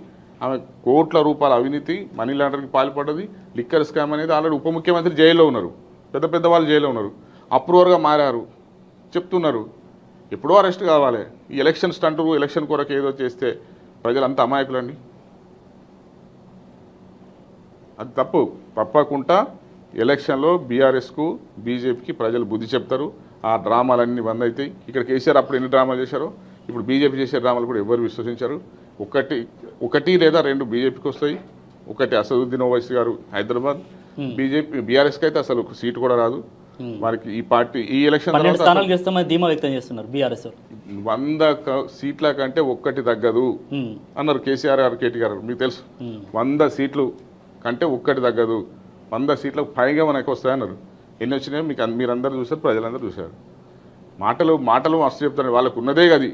ఆమె, కోట్ల రూపాయల అవినీతి మనీ లాండరింగ్కి పాల్పడ్డది. లిక్కర్ స్కామ్ అనేది ఆల్రెడీ ఉప ముఖ్యమంత్రి జైల్లో ఉన్నారు, పెద్ద పెద్ద వాళ్ళు జైల్లో ఉన్నారు, అప్రూవర్గా మారారు చెప్తున్నారు. ఎప్పుడో అరెస్ట్ కావాలి. ఈ ఎలక్షన్ స్టంటు ఎలక్షన్ కొరకు ఏదో చేస్తే ప్రజలంతా అమాయకులండి. అది తప్పు. తప్పకుండా ఎలక్షన్లో బీఆర్ఎస్కు బీజేపీకి ప్రజలు బుద్ధి చెప్తారు. ఆ డ్రామాలన్నీ బంద్ అవుతాయి. ఇక్కడ కేసీఆర్ అప్పుడు ఎన్ని డ్రామాలు చేశారో ఇప్పుడు బీజేపీ చేసే డ్రామాలు కూడా ఎవరు విశ్వసించారు. ఒకటి లేదా రెండు బీజేపీకి వస్తాయి. ఒకటి అసదుద్దీన్ ఓవైసీ గారు హైదరాబాద్, బీఆర్ఎస్కి అయితే అసలు ఒక సీటు కూడా రాదు. వారికి ఈ పార్టీ ఈ ఎలక్షన్ 100 సీట్ల కంటే ఒక్కటి తగ్గదు అన్నారు కేసీఆర్ గారు, కేటీ గారు. మీకు తెలుసు 100 సీట్లు కంటే ఒక్కటి తగ్గదు, 100 సీట్లకు పైగా మనకు వస్తాయన్నారు. ఎన్ని వచ్చినాయో మీరందరూ చూశారు, ప్రజలందరూ చూశారు. మాటలు మస్తు చెప్తారు. వాళ్ళకు ఉన్నదే గది,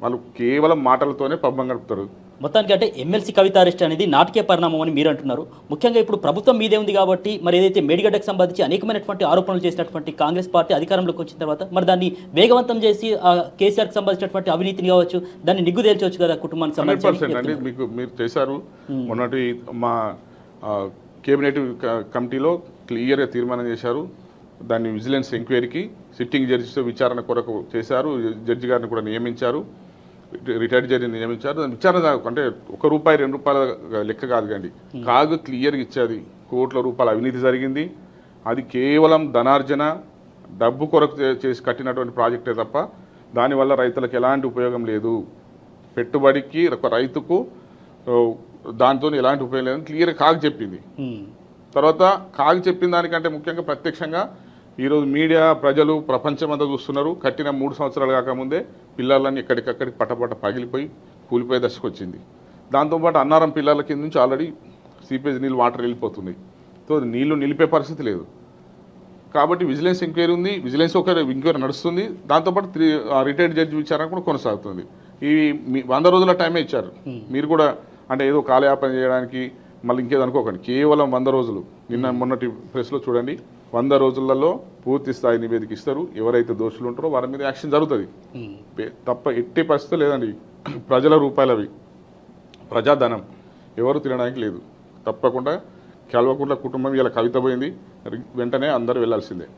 వాళ్ళు కేవలం మాటలతోనే పబ్బం గడుపుతారు. మొత్తానికి అంటే ఎమ్మెల్సీ కవిత అరెస్ట్ అనేది నాటకీయ పరిణామం అని మీరు అంటున్నారు. ముఖ్యంగా ఇప్పుడు ప్రభుత్వం మీదే ఉంది కాబట్టి మరి ఏదైతే మేడిగడ్డకు సంబంధించి అనేకమైనటువంటి ఆరోపణలు చేసినటువంటి కాంగ్రెస్ పార్టీ అధికారంలోకి వచ్చిన తర్వాత మరి దాన్ని వేగవంతం చేసి కేసీఆర్కి సంబంధించినటువంటి అవినీతిని కావచ్చు దాన్ని నిగ్గు తేల్చవచ్చు కదా కుటుంబానికి సంబంధించి. అండి మీరు చేశారు. మొన్నటి మా కేబినెట్ కమిటీలో క్లియర్గా తీర్మానం చేశారు. దాన్ని విజిలెన్స్ ఎంక్వైరీకి సిట్టింగ్ జడ్జితో విచారణ కొరకు చేశారు. జడ్జి గారిని కూడా నియమించారు, రిటైర్డ్ జడ్జిని నియమించారు. విచారణ అంటే ₹1 ₹2 లెక్క కాదు కండి, కాదు క్లియర్గా ఇచ్చేది. కోట్ల రూపాయల అవినీతి జరిగింది. అది కేవలం ధనార్జన డబ్బు కొరకు చేసి కట్టినటువంటి ప్రాజెక్టే తప్ప దానివల్ల రైతులకు ఎలాంటి ఉపయోగం లేదు. పెట్టుబడికి ఒక రైతుకు దాంతో ఎలాంటి ఉపయోగం లేదని క్లియర్గా కాగు చెప్పింది. తర్వాత కాగు చెప్పిన దానికంటే ముఖ్యంగా ప్రత్యక్షంగా ఈరోజు మీడియా ప్రజలు ప్రపంచమంతా చూస్తున్నారు. కట్టిన 3 సంవత్సరాలు కాకముందే పిల్లలన్నీ ఎక్కడికక్కడికి పట్టపట్ట పగిలిపోయి కూలిపోయే దశకు వచ్చింది. దాంతోపాటు అన్నారం పిల్లల కింద నుంచి ఆల్రెడీ సీపేజ్ నీళ్ళు వాటర్ వెళ్ళిపోతుంది. సో నీళ్లు నిలిపే పరిస్థితి లేదు. కాబట్టి విజిలెన్స్ ఎంక్వైరీ ఉంది, విజిలెన్స్ ఎంక్వైరీ నడుస్తుంది. దాంతోపాటు రిటైర్డ్ జడ్జి విచారణ కూడా కొనసాగుతుంది. ఈ 100 రోజుల టైమే ఇచ్చారు. మీరు కూడా అంటే ఏదో కాలయాపన చేయడానికి మళ్ళీ ఇంకేదో అనుకోకండి. కేవలం 100 రోజులు. మొన్నటి ప్రెస్లో చూడండి, 100 రోజులలో పూర్తి స్థాయి నివేదిక ఇస్తారు. ఎవరైతే దోషులు ఉంటారో వారి మీద యాక్షన్ జరుగుతుంది తప్ప ఎట్టి పరిస్థితి లేదండి. ప్రజల రూపాయలవి, ప్రజాధనం ఎవరు తినడానికి లేదు. తప్పకుండా కల్వకుంట్ల కుటుంబం ఇలా కవిత పోయింది, వెంటనే అందరూ వెళ్లాల్సిందే.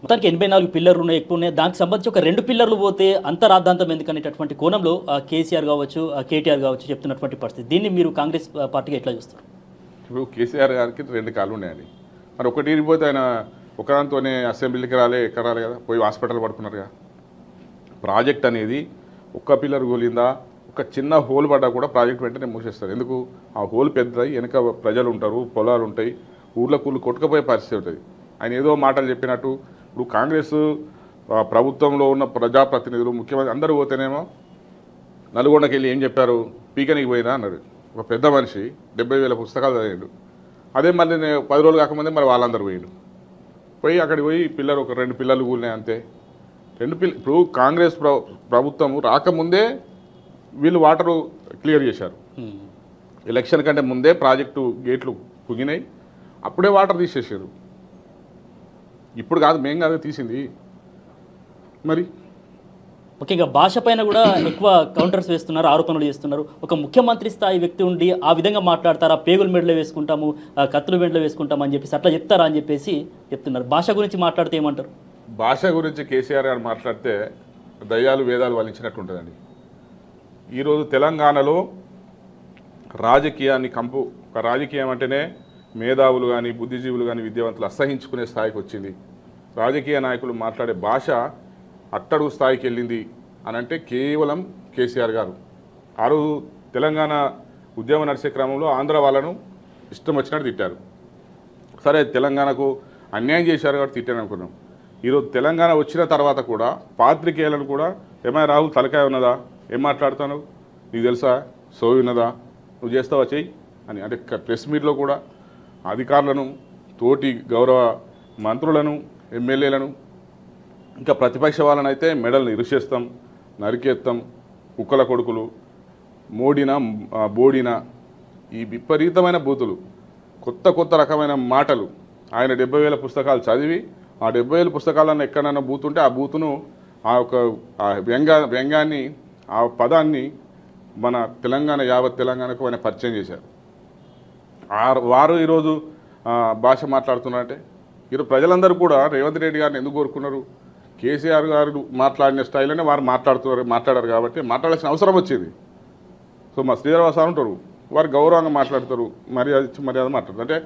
మొత్తానికి 84 పిల్లర్లు ఉన్నాయి, ఎక్కువ ఉన్నాయి. దానికి సంబంధించి ఒక 2 పిల్లర్లు పోతే అంత రాద్ధాంతం ఎందుకనేటటువంటి కోణంలో కేసీఆర్ కావచ్చు, కేటీఆర్ కావచ్చు చెప్తున్నటువంటి పరిస్థితి. దీన్ని మీరు కాంగ్రెస్ పార్టీకి ఎట్లా చూస్తారు? ఇప్పుడు కేసీఆర్ గారికి 2 కాళ్ళు ఉన్నాయండి. మరి ఒకటి ఇరిపోతే ఆయన ఒకదాంతోనే అసెంబ్లీకి ఎక్కడ రాలే కదా, పోయి హాస్పిటల్ పడుకున్నారుగా. ప్రాజెక్ట్ అనేది ఒక్క పిల్లర్ కూలిందా, ఒక చిన్న హోల్ పడ్డా కూడా ప్రాజెక్ట్ వెంటనే మూసేస్తారు. ఎందుకు? ఆ హోల్ పెద్దది, వెనక ప్రజలు ఉంటారు, పొలాలు ఉంటాయి, ఊళ్ళో కూలు కొట్టుకుపోయే పరిస్థితి ఉంటుంది. ఆయన ఏదో మాటలు చెప్పినట్టు. ఇప్పుడు కాంగ్రెస్ ప్రభుత్వంలో ఉన్న ప్రజాప్రతినిధులు, ముఖ్యమంత్రి అందరూ పోతేనేమో నల్గొండకి వెళ్ళి ఏం చెప్పారు, పీకనికి పోయినా అన్నాడు. ఒక పెద్ద మనిషి 70,000 పుస్తకాలు చదివాడు. అదే మళ్ళీ 10 రోజులు కాకముందే మరి వాళ్ళందరూ పోయి అక్కడికి పోయి పిల్లలు ఒక 2 పిల్లలు కూలినాయి అంతే. 2 పిల్లలు. ఇప్పుడు కాంగ్రెస్ ప్రభుత్వం రాకముందే వీళ్ళు వాటరు క్లియర్ చేశారు. ఎలక్షన్ కంటే ముందే ప్రాజెక్టు గేట్లు పుగినాయి, అప్పుడే వాటర్ తీసేసారు. ఇప్పుడు కాదు, మేం కాదు తీసింది. మరి ముఖ్యంగా భాష పైన కూడా ఎక్కువ కౌంటర్స్ వేస్తున్నారు, ఆరోపణలు చేస్తున్నారు. ఒక ముఖ్యమంత్రి స్థాయి వ్యక్తి ఉండి ఆ విధంగా మాట్లాడతారా, పేగుల మెడలో వేసుకుంటాము, కత్తుల మెడలో వేసుకుంటాము అని చెప్పేసి అట్లా చెప్తారా అని చెప్పేసి చెప్తున్నారు. భాష గురించి మాట్లాడితే ఏమంటారు? భాష గురించి కేసీఆర్ గారు మాట్లాడితే దయ్యాలు వేదాలు వలించినట్టు ఉంటుందండి. ఈరోజు తెలంగాణలో రాజకీయాన్ని ఒక రాజకీయం అంటేనే మేధావులు కానీ బుద్ధిజీవులు కానీ విద్యావంతులు అసహించుకునే స్థాయికి వచ్చింది. రాజకీయ నాయకులు మాట్లాడే భాష అట్టడుగు స్థాయికి వెళ్ళింది అని అంటే కేవలం కేసీఆర్ గారు. ఆ రోజు తెలంగాణ ఉద్యమం నడిచే క్రమంలో ఆంధ్ర వాళ్ళను ఇష్టం వచ్చినట్టు తిట్టారు. సరే, తెలంగాణకు అన్యాయం చేశారు కాబట్టి తిట్టాను అనుకున్నాం. ఈరోజు తెలంగాణ వచ్చిన తర్వాత కూడా పాత్రికేయులను కూడా ఏమైనా రాహుల్ తలకాయ ఉన్నదా, ఏం మాట్లాడుతాను, నీకు తెలుసా, సోయి ఉన్నదా, నువ్వు చేస్తావా చెయ్యి, అని అంటే ప్రెస్ మీట్లో కూడా అధికారులను, తోటి గౌరవ మంత్రులను, ఎమ్మెల్యేలను, ఇంకా ప్రతిపక్ష వాళ్ళనైతే మెడల్ని ఇరుచేస్తాం, నరికేస్తాం, కుక్కల కొడుకులు, మోడినా బోడినా, ఈ విపరీతమైన బూతులు, కొత్త రకమైన మాటలు. ఆయన 70,000 పుస్తకాలు చదివి ఆ 70,000 పుస్తకాలను ఎక్కడైనా బూతుంటే ఆ బూతును ఆ వ్యంగాన్ని, ఆ పదాన్ని మన తెలంగాణ, యావత్ తెలంగాణకు ఆయన పరిచయం చేశారు. వారు ఈరోజు భాష మాట్లాడుతున్నారంటే ఈరోజు ప్రజలందరూ కూడా రేవంత్ రెడ్డి గారిని ఎందుకు కోరుకున్నారు? కేసీఆర్ గారు మాట్లాడిన స్టైల్లోనే వారు మాట్లాడారు కాబట్టి మాట్లాడాల్సిన అవసరం వచ్చింది. సో మా శ్రీధరరావు సార్ ఉంటారు, వారు గౌరవంగా మాట్లాడతారు, మర్యాద మాట్లాడతారు. అంటే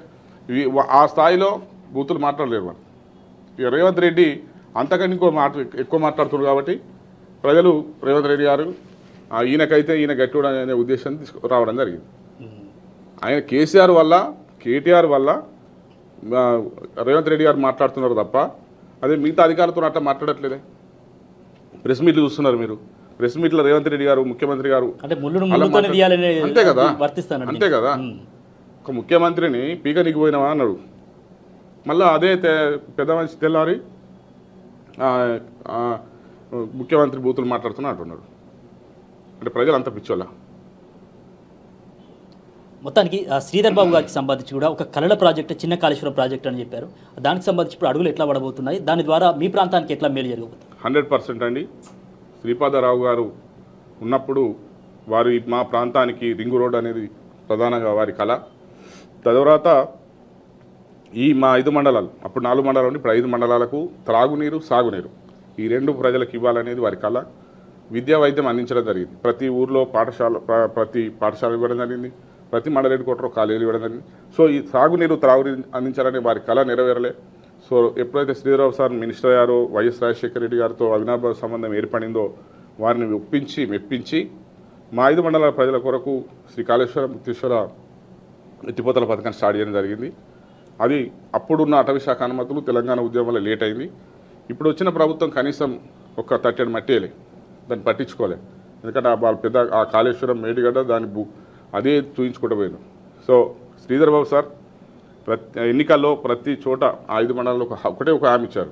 ఆ స్థాయిలో బూతులు మాట్లాడలేరు వారు. ఇక రేవంత్ రెడ్డి అంతకన్నా ఎక్కువ మాట్లాడుతున్నారు కాబట్టి ప్రజలు రేవంత్ రెడ్డి గారు ఈయనకైతే ఈయన గట్టిడు అనే ఉద్దేశం రావడం జరిగింది. ఆయన కేసీఆర్ వల్ల, కేటీఆర్ వల్ల రేవంత్ రెడ్డి గారు మాట్లాడుతున్నారు తప్ప అదే మిగతా అధికారులతో అట్లా మాట్లాడట్లేదే. ప్రెస్ మీట్లు చూస్తున్నారు మీరు, ప్రెస్ మీట్లో రేవంత్ రెడ్డి గారు, ముఖ్యమంత్రి గారు అంతే కదా, అంతే కదా. ఒక ముఖ్యమంత్రిని పీకనికి పోయినావా అన్నాడు, మళ్ళీ అదే పెద్ద మనిషి తెల్లారి ముఖ్యమంత్రి బూతులు మాట్లాడుతున్నా అంటున్నాడు. అంటే ప్రజలు అంత పిచ్చోళ్ళ. మొత్తానికి శ్రీధర్ బాబు గారికి సంబంధించి కూడా ఒక కళల ప్రాజెక్టు, చిన్న కాళేశ్వరం ప్రాజెక్టు అని చెప్పారు. దానికి సంబంధించి ఇప్పుడు అడుగులు ఎట్లా పడబోతున్నాయి, దాని ద్వారా మీ ప్రాంతానికి ఎట్లా మేలు జరగబోతుంది? 100% అండి. శ్రీపాదరావు గారు ఉన్నప్పుడు వారి మా ప్రాంతానికి రింగు రోడ్ అనేది ప్రధానంగా వారి కళ. తరువాత మా 5 మండలాలు, అప్పుడు 4 మండలాలు ఉండి ఇప్పుడు 5 మండలాలకు త్రాగునీరు, సాగునీరు ఈ 2 ప్రజలకు ఇవ్వాలనేది వారి కళ. విద్యా వైద్యం అందించడం జరిగింది. ప్రతి ఊర్లో ప్రతి పాఠశాల ఇవ్వడం జరిగింది, ప్రతి మండల హెడ్ క్వార్టర్ కాలేజీలు ఇవ్వడం జరిగింది. సో ఈ త్రాగునీరు అందించాలని వారి కళ నెరవేరలే. సో ఎప్పుడైతే శ్రీధరరావు సార్ మినిస్టర్ అయ్యారో, వైఎస్ రాజశేఖర రెడ్డి గారితో అవినాభావ సంబంధం ఏర్పడిందో వారిని మెప్పించి మా 5 మండలాల ప్రజల కొరకు శ్రీ కాళేశ్వరం ముక్తేశ్వర ఎత్తిపోతల పథకాన్ని స్టార్ట్ చేయడం జరిగింది. అది అప్పుడున్న అటవీ శాఖ అనుమతులు తెలంగాణ ఉద్యమంలో లేట్ అయింది. ఇప్పుడు వచ్చిన ప్రభుత్వం కనీసం ఒక 30 మట్టేలే, దాన్ని పట్టించుకోలే. ఎందుకంటే వాళ్ళ పెద్ద ఆ కాళేశ్వరం మేడిగడ్డ దాన్ని అదే చూయించుకుంటూ పోయాను. సో శ్రీధర్ బాబు సార్ ఎన్నికల్లో ప్రతి చోట 5 మండలాల్లో ఒకటే ఒక హామీ ఇచ్చారు,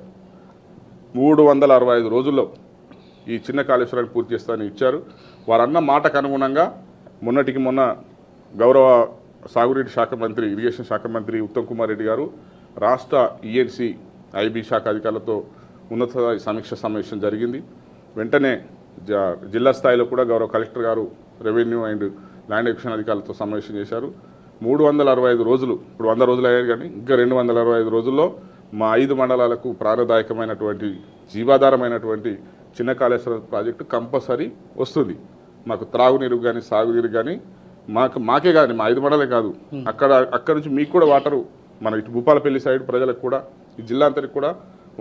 365 రోజుల్లో ఈ చిన్న కాళేశ్వరాన్ని పూర్తి చేస్తానని ఇచ్చారు. వారు అన్న మాటకు అనుగుణంగా మొన్న గౌరవ సాగునీటి శాఖ మంత్రి, ఇరిగేషన్ శాఖ మంత్రి ఉత్తమ్ కుమార్ రెడ్డి గారు రాష్ట్ర ఈఎన్సీ, ఐబీ శాఖ అధికారులతో ఉన్నత సమీక్ష సమావేశం జరిగింది. వెంటనే జిల్లా స్థాయిలో కూడా గౌరవ కలెక్టర్ గారు, రెవెన్యూ అండ్ ల్యాండ్ ఎక్విజిషన్ అధికారులతో సమావేశం చేశారు. 365 రోజులు, ఇప్పుడు 100 రోజులు అయ్యాయి కానీ ఇంకా 265 రోజుల్లో మా 5 మండలాలకు ప్రాణదాయకమైనటువంటి, జీవాధారమైనటువంటి చిన్న కాళేశ్వరం ప్రాజెక్టు కంపల్సరీ వస్తుంది. మాకు త్రాగునీరు కానీ, సాగునీరు కానీ మాకే కాదు, మా 5 మండలే కాదు, అక్కడ నుంచి మీకు కూడా వాటరు, మన ఇటు భూపాలపల్లి సైడ్ ప్రజలకు కూడా, ఈ జిల్లా అంతటికి కూడా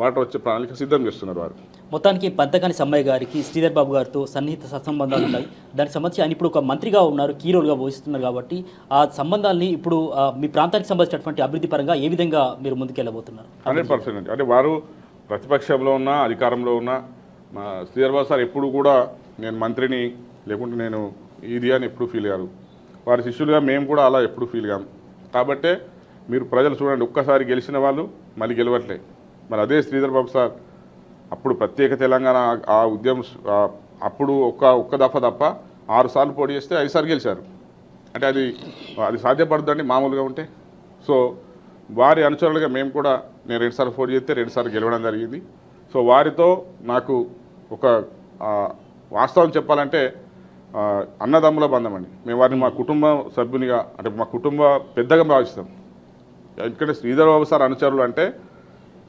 వాటర్ వచ్చే ప్రణాళిక సిద్ధం చేస్తున్నారు వారు. మొత్తానికి పంతకాని సమ్మయ్య గారికి శ్రీధర్ బాబు గారితో సన్నిహిత సత్సంబంధాలు ఉన్నాయి. దానికి సంబంధించి ఆయన ఇప్పుడు ఒక మంత్రిగా ఉన్నారు, కీ రోల్గా పోషిస్తున్నారు కాబట్టి ఆ సంబంధాలని ఇప్పుడు మీ ప్రాంతానికి సంబంధించినటువంటి అభివృద్ధి పరంగా ఏ విధంగా మీరు ముందుకెళ్ళబోతున్నారు? 100% అంటే వారు ప్రతిపక్షంలో ఉన్నా, అధికారంలో ఉన్నా, మా శ్రీధర్ బాబు సార్ ఎప్పుడు కూడా నేను మంత్రిని లేకుంటే నేను ఇది అని ఎప్పుడు ఫీల్ అయ్యారు. వారి శిష్యులుగా మేము కూడా అలా ఎప్పుడు ఫీల్ కాము. కాబట్టే మీరు ప్రజలు చూడండి, ఒక్కసారి గెలిచిన వాళ్ళు మళ్ళీ గెలవట్లే. మరి అదే శ్రీధర్ బాబు సార్ అప్పుడు ప్రత్యేక తెలంగాణ ఆ ఉద్యమం అప్పుడు ఒక్క దఫా తప్ప 6 సార్లు పోటీ చేస్తే 5 సార్లు గెలిచారు. అంటే అది సాధ్యపడుతుందండి మామూలుగా ఉంటే. సో వారి అనుచరులుగా మేము కూడా, నేను 2 సార్లు పోటీ చేస్తే 2 సార్లు గెలవడం జరిగింది. సో వారితో నాకు ఒక వాస్తవం చెప్పాలంటే అన్నదమ్ముల బంధం అండి. మేము వారిని మా కుటుంబ సభ్యునిగా, అంటే మా కుటుంబ పెద్దగా భావిస్తాం. ఎందుకంటే శ్రీధర్ బాబు సార్ అనుచరులు అంటే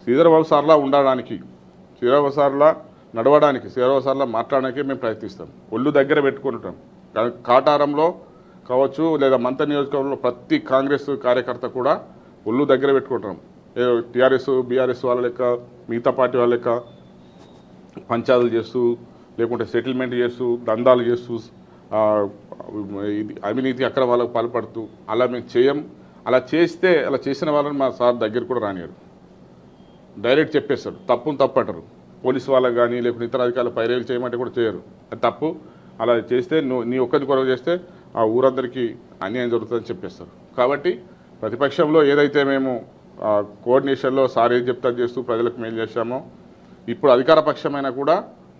శ్రీధర్ బాబు సార్లా ఉండడానికి, శ్రీధర్ బాబు సార్లా నడవడానికి, శ్రీధర్ బాబు సార్లా మాట్లాడడానికి మేము ప్రయత్నిస్తాం. ఒళ్ళు దగ్గర పెట్టుకుంటాం. కాటారంలో కావచ్చు లేదా మంత నియోజకవర్గంలో ప్రతి కాంగ్రెస్ కార్యకర్త కూడా ఒళ్ళు దగ్గర పెట్టుకుంటాం. టీఆర్ఎస్, బీఆర్ఎస్ వాళ్ళ లెక్క, మిగతా పార్టీ వాళ్ళ లెక్క పంచాయతీలు చేస్తూ, లేకుంటే సెటిల్మెంట్ చేస్తూ, దందాలు చేస్తూ, అవినీతి అక్రమాలకు పాల్పడుతూ అలా మేము చేయం. అలా చేసిన వాళ్ళని మా సార్ దగ్గర కూడా రానియారు. డైరెక్ట్ చెప్పేస్తాడు, తప్పును తప్పు అంటారు. పోలీసు వాళ్ళకి కానీ లేకుంటే ఇతర అధికారులు పైరేలు చేయమంటే కూడా చేయరు. అది తప్పు. అలా చేస్తే నీ ఒక్కరి కొరకు చేస్తే ఆ ఊరందరికీ అన్యాయం జరుగుతుందని చెప్పేస్తారు. కాబట్టి ప్రతిపక్షంలో ఏదైతే మేము కోఆర్డినేషన్లో సార్ ఏం చెప్తా చేస్తూ ప్రజలకు మేలు చేశామో, ఇప్పుడు అధికార పక్షమైనా కూడా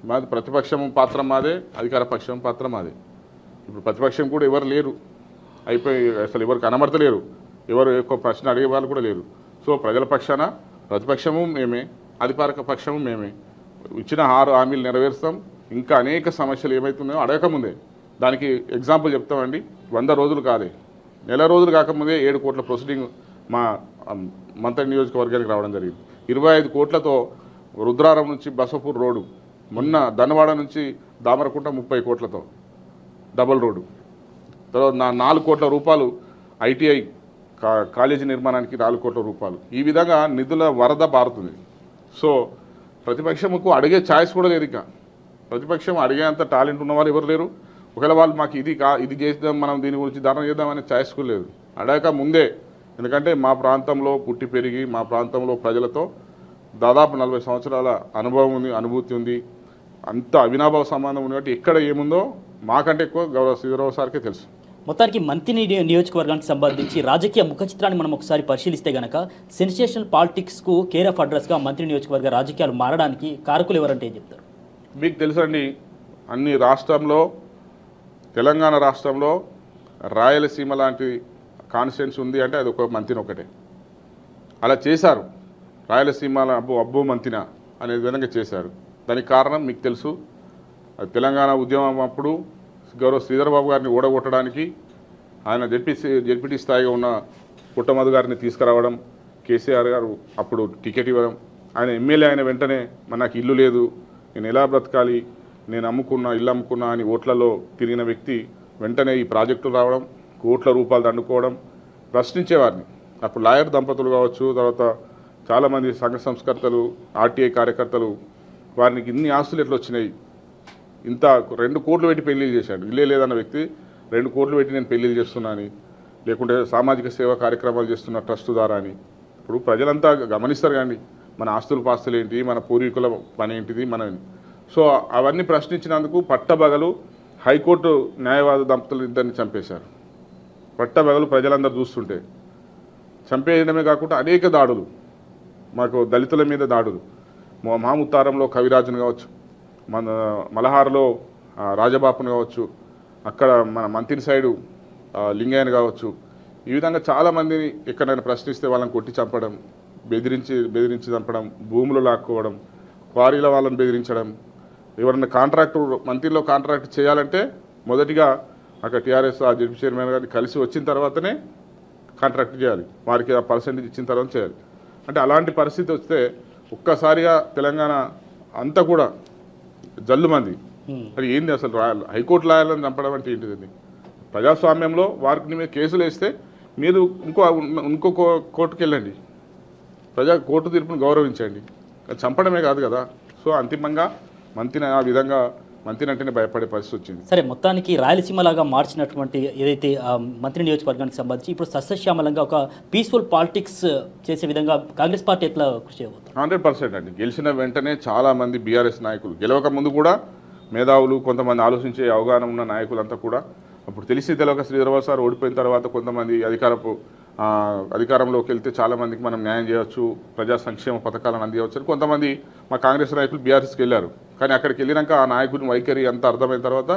మాది ప్రతిపక్షం పాత్ర మాదే, అధికార పక్షం పాత్ర మాదే. ఇప్పుడు ప్రతిపక్షం కూడా ఎవరు లేరు, అయిపోయి అసలు ఎవరు కనబడతలేరు, ఎవరు ఎక్కువ ప్రశ్న అడిగే వాళ్ళు కూడా లేరు. సో ప్రజల పక్షాన ప్రతిపక్షము మేమే, అధికార పక్షము మేమే. ఇచ్చిన 6 హామీలు నెరవేరుస్తాం. ఇంకా అనేక సమస్యలు ఏమవుతున్నాయో అడగకముందే దానికి ఎగ్జాంపుల్ చెప్తామండి. 100 రోజులు కాదే, నెల రోజులు కాకముందే 7 కోట్ల ప్రొసీడింగ్ మా మంత్రి నియోజకవర్గానికి రావడం జరిగింది. 25 కోట్లతో రుద్రారం నుంచి బసపూర్ రోడ్డు, మొన్న ధనవాడ నుంచి దామరకుంట 30 కోట్లతో డబుల్ రోడ్డు, తర్వాత 4 కోట్ల రూపాయలు ఐటీఐ కాలేజీ నిర్మాణానికి 4 కోట్ల రూపాయలు. ఈ విధంగా నిధుల వరద పారుతుంది. సో ప్రతిపక్షముకు అడిగే ఛాయిస్ కూడా లేదు. ఇక ప్రతిపక్షం అడిగేంత టాలెంట్ ఉన్నవాళ్ళు ఎవరు లేరు. ఒకవేళ వాళ్ళు మాకు ఇది చేద్దాం, మనం దీని గురించి ధారణ చేద్దామనే ఛాయిస్ కూడా లేదు. అడగక ముందే, ఎందుకంటే మా ప్రాంతంలో పుట్టి పెరిగి మా ప్రాంతంలో ప్రజలతో దాదాపు 40 సంవత్సరాల అనుభవం ఉంది, అనుభూతి ఉంది. అంత అవినాభావ సంబంధం ఉన్నట్టు ఎక్కడ ఏముందో మాకంటే ఎక్కువ గౌరవ శ్రీధరరావు సార్కే తెలుసు. మొత్తానికి మంత్రి నియోజకవర్గానికి సంబంధించి రాజకీయ ముఖ చిత్రాన్ని మనం ఒకసారి పరిశీలిస్తే గనక సెన్సేషనల్ పాలిటిక్స్కు కేర్ ఆఫ్ అడ్రస్గా మంత్రి నియోజకవర్గ రాజకీయాలు మారడానికి కారకులు ఎవరంటే ఏం చెప్తారు? మీకు తెలుసండి, అన్ని రాష్ట్రంలో, తెలంగాణ రాష్ట్రంలో రాయలసీమ లాంటి కాన్స్టిట్యున్సీ ఉంది అంటే అది ఒక మంత్రిని ఒకటే. అలా చేశారు. రాయలసీమ అబ్బో మంత్రిన అనే విధంగా చేశారు. దానికి కారణం మీకు తెలుసు. తెలంగాణ ఉద్యమం అప్పుడు గౌరవ శ్రీధరబాబు గారిని ఓడగొట్టడానికి ఆయన జెడ్పీటీ స్థాయిగా ఉన్న పుట్టమధు గారిని తీసుకురావడం, కేసీఆర్ గారు అప్పుడు టికెట్ ఇవ్వడం, ఆయన ఎమ్మెల్యే అయిన వెంటనే నాకు ఇల్లు లేదు, నేను ఎలా బ్రతకాలి, నేను అమ్ముకున్నా ఇల్లు అమ్ముకున్నా అని ఓట్లలో తిరిగిన వ్యక్తి వెంటనే ఈ ప్రాజెక్టులు రావడం, కోట్ల రూపాయలు దండుకోవడం, ప్రశ్నించేవారిని. అప్పుడు లాయర్ దంపతులు కావచ్చు, తర్వాత చాలామంది సంఘ సంస్కర్తలు, ఆర్టీఐ కార్యకర్తలు, వారికి ఇన్ని ఆస్తులు ఎట్లా వచ్చినాయి, ఇంత 2 కోట్లు పెట్టి పెళ్లిళ్ళు చేశాడు, ఇల్లే లేదన్న వ్యక్తి 2 కోట్లు పెట్టి నేను పెళ్లిళ్ళు చేస్తున్నా అని, లేకుంటే సామాజిక సేవా కార్యక్రమాలు చేస్తున్న ట్రస్ట్ ద్వారా అని. ఇప్పుడు ప్రజలంతా గమనిస్తారు కానీ మన ఆస్తులు పాస్తులు ఏంటి, మన పూర్వీకుల పని ఏంటిది, సో అవన్నీ ప్రశ్నించినందుకు పట్టబగలు హైకోర్టు న్యాయవాద దంపతులు ఇద్దరిని చంపేశారు. పట్టబగలు ప్రజలందరూ చూస్తుంటే చంపేయడమే కాకుండా అనేక దాడులు, మాకు దళితుల మీద దాడులు, మాముత్తారంలో కవిరాజును కావచ్చు, మన మలహార్లో రాజబాపును కావచ్చు, అక్కడ మన మంత్రి సైడు లింగయ్యను కావచ్చు, ఈ విధంగా చాలామందిని ఎక్కడైనా ప్రశ్నిస్తే వాళ్ళని కొట్టి చంపడం, బెదిరించి చంపడం, భూములు లాక్కోవడం, క్వారీల వాళ్ళని బెదిరించడం. ఎవరైనా కాంట్రాక్టు మంత్రిలో కాంట్రాక్ట్ చేయాలంటే మొదటిగా అక్కడ టీఆర్ఎస్ ఆ జడ్పీ చైర్మన్ గారిని కలిసి వచ్చిన తర్వాతనే కాంట్రాక్ట్ చేయాలి, వారికి ఆ పర్సెంటేజ్ ఇచ్చిన తర్వాత చేయాలి. అంటే అలాంటి పరిస్థితి వస్తే ఒక్కసారిగా తెలంగాణ అంతా కూడా జల్లుమంది. అది ఏంది అసలు హైకోర్టు లాయర్లను చంపడం అంటే ఏంటిదండి? ప్రజాస్వామ్యంలో వారికి మీద కేసులు వేస్తే మీరు ఇంకో కోర్టుకు వెళ్ళండి, కోర్టు తీర్పును గౌరవించండి, అది చంపడమే కాదు కదా. సో అంతిమంగా మంత్రిని ఆ విధంగా మంత్రి అంటేనే భయపడే పరిస్థితి వచ్చింది. సరే, మొత్తానికి రాయలసీమలాగా మార్చినటువంటి ఏదైతే మంత్రి నియోజకవర్గానికి సంబంధించి ఇప్పుడు సస్యశ్యామలంగా ఒక పీస్ఫుల్ పాలిటిక్స్ చేసే విధంగా కాంగ్రెస్ పార్టీ ఎట్లా కృషి చేయబోతుంది? 100% అండి. గెలిచిన వెంటనే చాలామంది బీఆర్ఎస్ నాయకులు, గెలవక ముందు కూడా మేధావులు, కొంతమంది ఆలోచించే అవగాహన ఉన్న నాయకులంతా కూడా అప్పుడు తెలియక శ్రీధరరావు సార్ ఓడిపోయిన తర్వాత కొంతమంది అధికారంలోకి వెళ్తే చాలామందికి మనం న్యాయం చేయవచ్చు, ప్రజా సంక్షేమ పథకాలను అందించవచ్చు అని కొంతమంది మా కాంగ్రెస్ నాయకులు బీఆర్ఎస్కి వెళ్ళారు. కానీ అక్కడికి వెళ్ళినాక ఆ నాయకుని వైఖరి అంతా అర్థమైన తర్వాత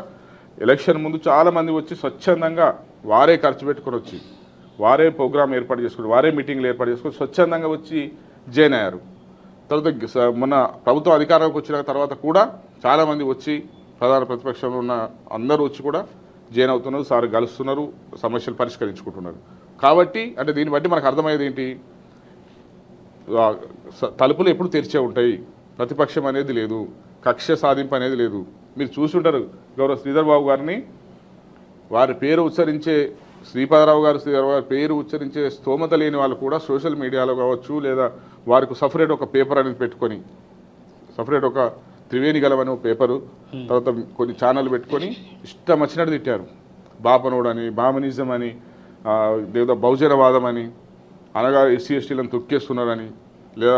ఎలక్షన్ ముందు చాలామంది వచ్చి స్వచ్ఛందంగా వారే ఖర్చు పెట్టుకొని వచ్చి, వారే ప్రోగ్రాం ఏర్పాటు చేసుకుని, వారే మీటింగ్లు ఏర్పాటు చేసుకొని స్వచ్ఛందంగా వచ్చి జాయిన్ అయ్యారు. తర్వాత మొన్న ప్రభుత్వం అధికారంలోకి వచ్చిన తర్వాత కూడా చాలామంది వచ్చి ప్రధాన ప్రతిపక్షంలో ఉన్న అందరూ వచ్చి కూడా జాయిన్ అవుతున్నారు, సార్ కలుస్తున్నారు, సమస్యలు పరిష్కరించుకుంటున్నారు. కాబట్టి అంటే దీన్ని బట్టి మనకు అర్థమయ్యేది ఏంటి, తలుపులు ఎప్పుడు తెరిచే ఉంటాయి, ప్రతిపక్షం అనేది లేదు, కక్ష సాధింపు అనేది లేదు. మీరు చూసుంటారు గౌరవ శ్రీధరబాబు గారిని, వారి పేరు ఉచ్చరించే శ్రీపాదరావు గారు పేరు ఉచ్చరించే స్తోమత లేని వాళ్ళు కూడా సోషల్ మీడియాలో కావచ్చు, లేదా వారికి సపరేట్ ఒక పేపర్ అనేది పెట్టుకొని, సపరేట్ ఒక త్రివేణి గలం అనే పేపరు, తర్వాత కొన్ని ఛానల్ పెట్టుకొని ఇష్టం వచ్చినట్టు తిట్టారు. బాపనోడని, బామనిజం అని, లేదా బహుజనవాదం అని, అనగా ఎస్సీ ఎస్టీలను తొక్కేస్తున్నారని, లేదా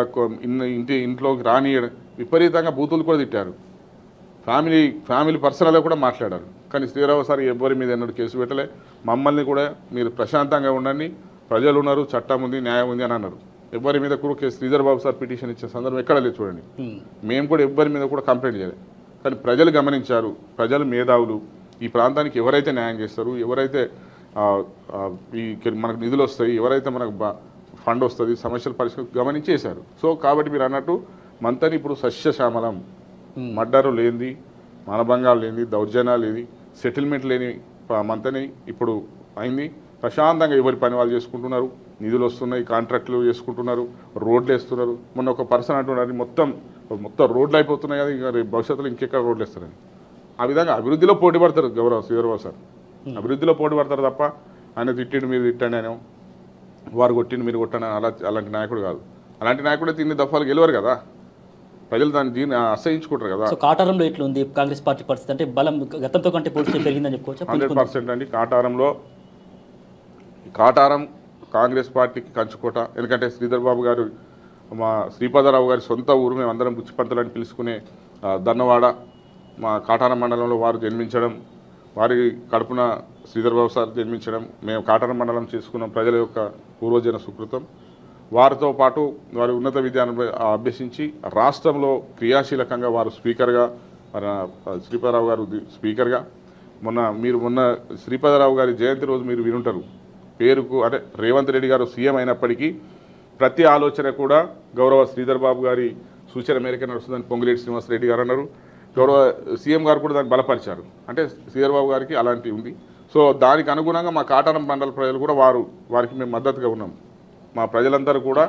ఇంట్లోకి రానియడం, విపరీతంగా బూతులు కూడా తిట్టారు. ఫ్యామిలీ పర్సనల్గా కూడా మాట్లాడారు. కానీ శ్రీధరబాబు సార్ ఎవరి మీద ఎన్నడూ కేసు పెట్టలే. మమ్మల్ని కూడా మీరు ప్రశాంతంగా ఉండండి, ప్రజలు ఉన్నారు, చట్టం ఉంది, న్యాయం ఉంది అని అన్నారు. ఎవరి మీద కూడా కేసు శ్రీధరబాబు సార్ పిటిషన్ ఇచ్చే సందర్భం ఎక్కడ లేదు చూడండి. మేము కూడా ఎవరి మీద కూడా కంప్లైంట్ చేయలేదు. కానీ ప్రజలు గమనించారు, ప్రజలు మేధావులు, ఈ ప్రాంతానికి ఎవరైతే న్యాయం చేస్తారు, ఎవరైతే మనకు నిధులు వస్తాయి, ఎవరైతే మనకు ఫండ్ వస్తుంది, సమస్యల పరిస్థితి గమనించేశారు. సో కాబట్టి మీరు అన్నట్టు మంతని ఇప్పుడు సస్యశ్యామలం, మర్డరు లేనిది, మానభంగాలు లేనిది, దౌర్జన్యాలు లేని, సెటిల్మెంట్ లేని మంతని ఇప్పుడు అయింది. ప్రశాంతంగా ఎవరి పని వాళ్ళు చేసుకుంటున్నారు, నిధులు వస్తున్నాయి, కాంట్రాక్టులు చేసుకుంటున్నారు, రోడ్లు వేస్తున్నారు. మొన్న ఒక పర్సన్ అంటున్నారు మొత్తం రోడ్లు అయిపోతున్నాయి కదా, ఇంకా రేపు భవిష్యత్తులో ఇంకెక్కడ రోడ్లు వేస్తారని. ఆ విధంగా అభివృద్ధిలో పోటీ పడతారు శ్రీధరబాబు సార్, అభివృద్ధిలో పోటీ పడతారు తప్ప ఆయన తిట్టిండు మీరు తిట్టండి అని, వారు కొట్టిండు మీరు కొట్టండి అలాంటి నాయకుడు కాదు. అలాంటి నాయకుడే తిన్ని దఫాలు గెలవరు కదా, ప్రజలు దాన్ని అసహించుకుంటారు కదా. సో కాటారంలో ఎట్లా ఉంది కాంగ్రెస్ పార్టీ పరిస్థితి? అంటే బలం గతంతో కంటే పోలిస్తే పెరిగిందని చెప్పుకోవచ్చు. 100% అండి. కాటారం కాంగ్రెస్ పార్టీకి కంచుకోట. ఎందుకంటే శ్రీధర్బాబు గారు మా శ్రీపాదరావు గారి సొంత ఊరు, మేము అందరం బుచ్చిపంతులని పిలుచుకునే దన్నవాడ మా కాటారం మండలంలో వారు జన్మించడం, వారి కడుపున శ్రీధర్బాబు సార్ జన్మించడం, మేము కాటారం మండలం చేసుకున్న ప్రజల యొక్క పూర్వజన సుకృతం. వారితో పాటు వారి ఉన్నత విద్యను అభ్యసించి రాష్ట్రంలో క్రియాశీలకంగా వారు స్పీకర్గా, శ్రీపాదరావు గారు స్పీకర్గా, మొన్న శ్రీపాదరావు గారి జయంతి రోజు మీరు వినుంటారు, పేరుకు అంటే రేవంత్ రెడ్డి గారు సీఎం అయినప్పటికీ ప్రతి ఆలోచన కూడా గౌరవ శ్రీధర్బాబు గారి సూచన మేరకు నడుస్తుందని పొంగిరెడ్డి శ్రీనివాసరెడ్డి గారు అన్నారు. గౌరవ సీఎం గారు కూడా దాన్ని బలపరిచారు. అంటే శ్రీధర్బాబు గారికి అలాంటివి ఉంది. సో దానికి అనుగుణంగా మా కాటారం మండల ప్రజలు కూడా వారికి మేము మద్దతుగా ఉన్నాం. మా ప్రజలందరూ కూడా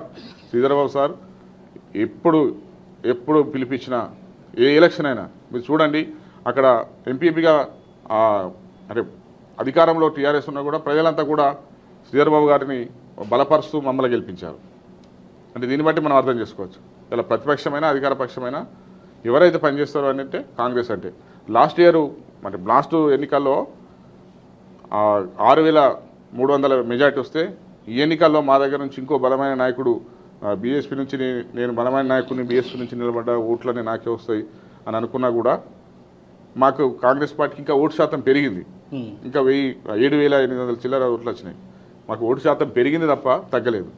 శ్రీధర్బాబు సార్ ఎప్పుడు పిలిపించినా, ఏ ఎలక్షన్ అయినా మీరు చూడండి, అక్కడ ఎంపీపీగా అంటే అధికారంలో టీఆర్ఎస్ ఉన్నా కూడా ప్రజలంతా కూడా శ్రీధర్బాబు గారిని బలపరుస్తూ మమ్మల్ని గెలిపించారు. అంటే దీన్ని బట్టి మనం అర్థం చేసుకోవచ్చు, ఇలా ప్రతిపక్షమైనా అధికార పక్షమైనా ఎవరైతే పనిచేస్తారో అని అంటే కాంగ్రెస్. అంటే లాస్ట్ ఎన్నికల్లో 6300 మెజార్టీ వస్తే ఈ ఎన్నికల్లో మా దగ్గర నుంచి ఇంకో బలమైన నాయకుడు బీఎస్పీ నుంచి నేను బలమైన నాయకుడిని బీఎస్పీ నుంచి నిలబడ్డ ఓట్లనే నాకే వస్తాయి అని అనుకున్నా కూడా మాకు కాంగ్రెస్ పార్టీకి ఇంకా ఓటు శాతం పెరిగింది. ఇంకా 7,800 చిల్లర ఓట్లు వచ్చినాయి. మాకు ఓటు శాతం పెరిగింది తప్ప తగ్గలేదు.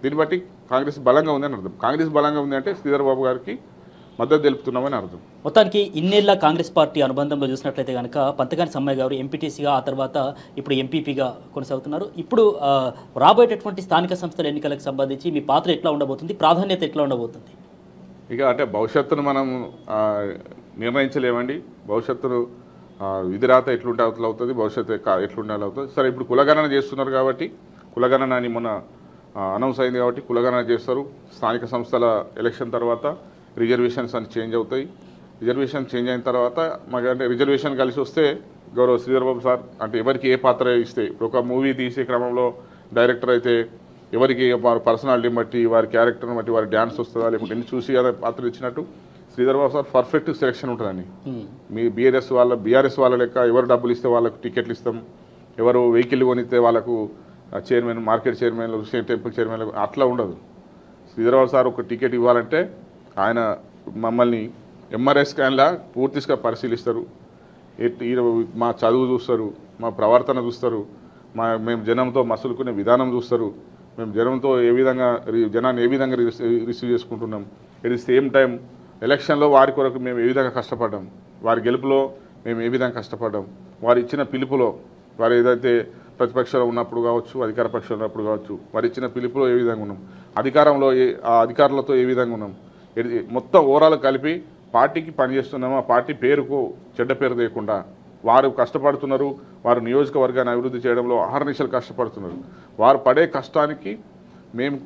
దీన్ని బట్టి కాంగ్రెస్ బలంగా ఉంది అని అర్థం. కాంగ్రెస్ బలంగా ఉంది అంటే శ్రీధర్బాబు గారికి మద్దతు తెలుపుతున్నామని అర్థం. మొత్తానికి ఇన్నేళ్ల కాంగ్రెస్ పార్టీ అనుబంధంలో చూసినట్లయితే కనుక పంతగాని సమ్మయ్య గారు ఎంపీటీసీగా, ఆ తర్వాత ఇప్పుడు ఎంపీపీగా కొనసాగుతున్నారు. ఇప్పుడు రాబోయేటటువంటి స్థానిక సంస్థల ఎన్నికలకు సంబంధించి మీ పాత్ర ఎట్లా ఉండబోతుంది, ప్రాధాన్యత ఎట్లా ఉండబోతుంది? ఇక అంటే భవిష్యత్తును మనం నిర్ణయించలేమండి. భవిష్యత్తును విధిరాత ఎట్లుంటే అవతల అవుతుంది, భవిష్యత్తు ఎట్లుండాలి అవుతుంది. సరే, ఇప్పుడు కులగణన చేస్తున్నారు కాబట్టి, కులగణన అని మొన్న అనౌన్స్ అయింది కాబట్టి కులగణన చేస్తారు. స్థానిక సంస్థల ఎలక్షన్ తర్వాత రిజర్వేషన్స్ అని చేంజ్ అవుతాయి. రిజర్వేషన్ చేంజ్ అయిన తర్వాత అంటే రిజర్వేషన్ కలిసి వస్తే గౌరవ శ్రీధర్బాబు సార్ అంటే ఎవరికి ఏ పాత్ర ఇస్తే, ఇప్పుడు ఒక మూవీ తీసే క్రమంలో డైరెక్టర్ అయితే ఎవరికి వారి పర్సనాలిటీని బట్టి, వారి క్యారెక్టర్ని బట్టి వారి డ్యాన్స్ వస్తుందా లేకుంటే ఎన్ని చూసి అదే పాత్ర ఇచ్చినట్టు శ్రీధర్బాబు సార్ పర్ఫెక్ట్ సెలెక్షన్ ఉంటుందండి. మీ బీఆర్ఎస్ వాళ్ళ లెక్క ఎవరు డబ్బులు ఇస్తే వాళ్ళకు టికెట్లు ఇస్తాం, ఎవరు వెహికల్ కొనిస్తే వాళ్ళకు చైర్మన్, మార్కెట్ చైర్మన్లు, టెంపుల్ చైర్మన్లు అట్లా ఉండదు. శ్రీధర్బాబు సార్ ఒక టికెట్ ఇవ్వాలంటే ఆయన మమ్మల్ని ఎంఆర్ఐ స్కాన్లా పూర్తిగా పరిశీలిస్తారు. మా చదువు చూస్తారు, మా ప్రవర్తన చూస్తారు, మేము జనంతో మసులుకునే విధానం చూస్తారు, మేము జనంతో జనాన్ని ఏ విధంగా రిసీవ్ చేసుకుంటున్నాం. ఎట్ ది సేమ్ టైం ఎలక్షన్లో వారి కొరకు మేము ఏ విధంగా కష్టపడ్డాం, వారి గెలుపులో మేము ఏ విధంగా కష్టపడ్డాం, వారు ఇచ్చిన పిలుపులో, వారు ఏదైతే ప్రతిపక్షంలో ఉన్నప్పుడు కావచ్చు, అధికార పక్షంలో ఉన్నప్పుడు కావచ్చు, వారు ఇచ్చిన పిలుపులో ఏ విధంగా ఉన్నాం, అధికారులతో ఏ విధంగా ఉన్నాం, మొత్తం ఓవరాల్ కలిపి పార్టీకి పనిచేస్తున్నాము. ఆ పార్టీ పేరుకు చెడ్డ పేరు లేకుండా వారు కష్టపడుతున్నారు. వారు నియోజకవర్గాన్ని అభివృద్ధి చేయడంలో అహర్నిశలు కష్టపడుతున్నారు. వారు పడే కష్టానికి మేము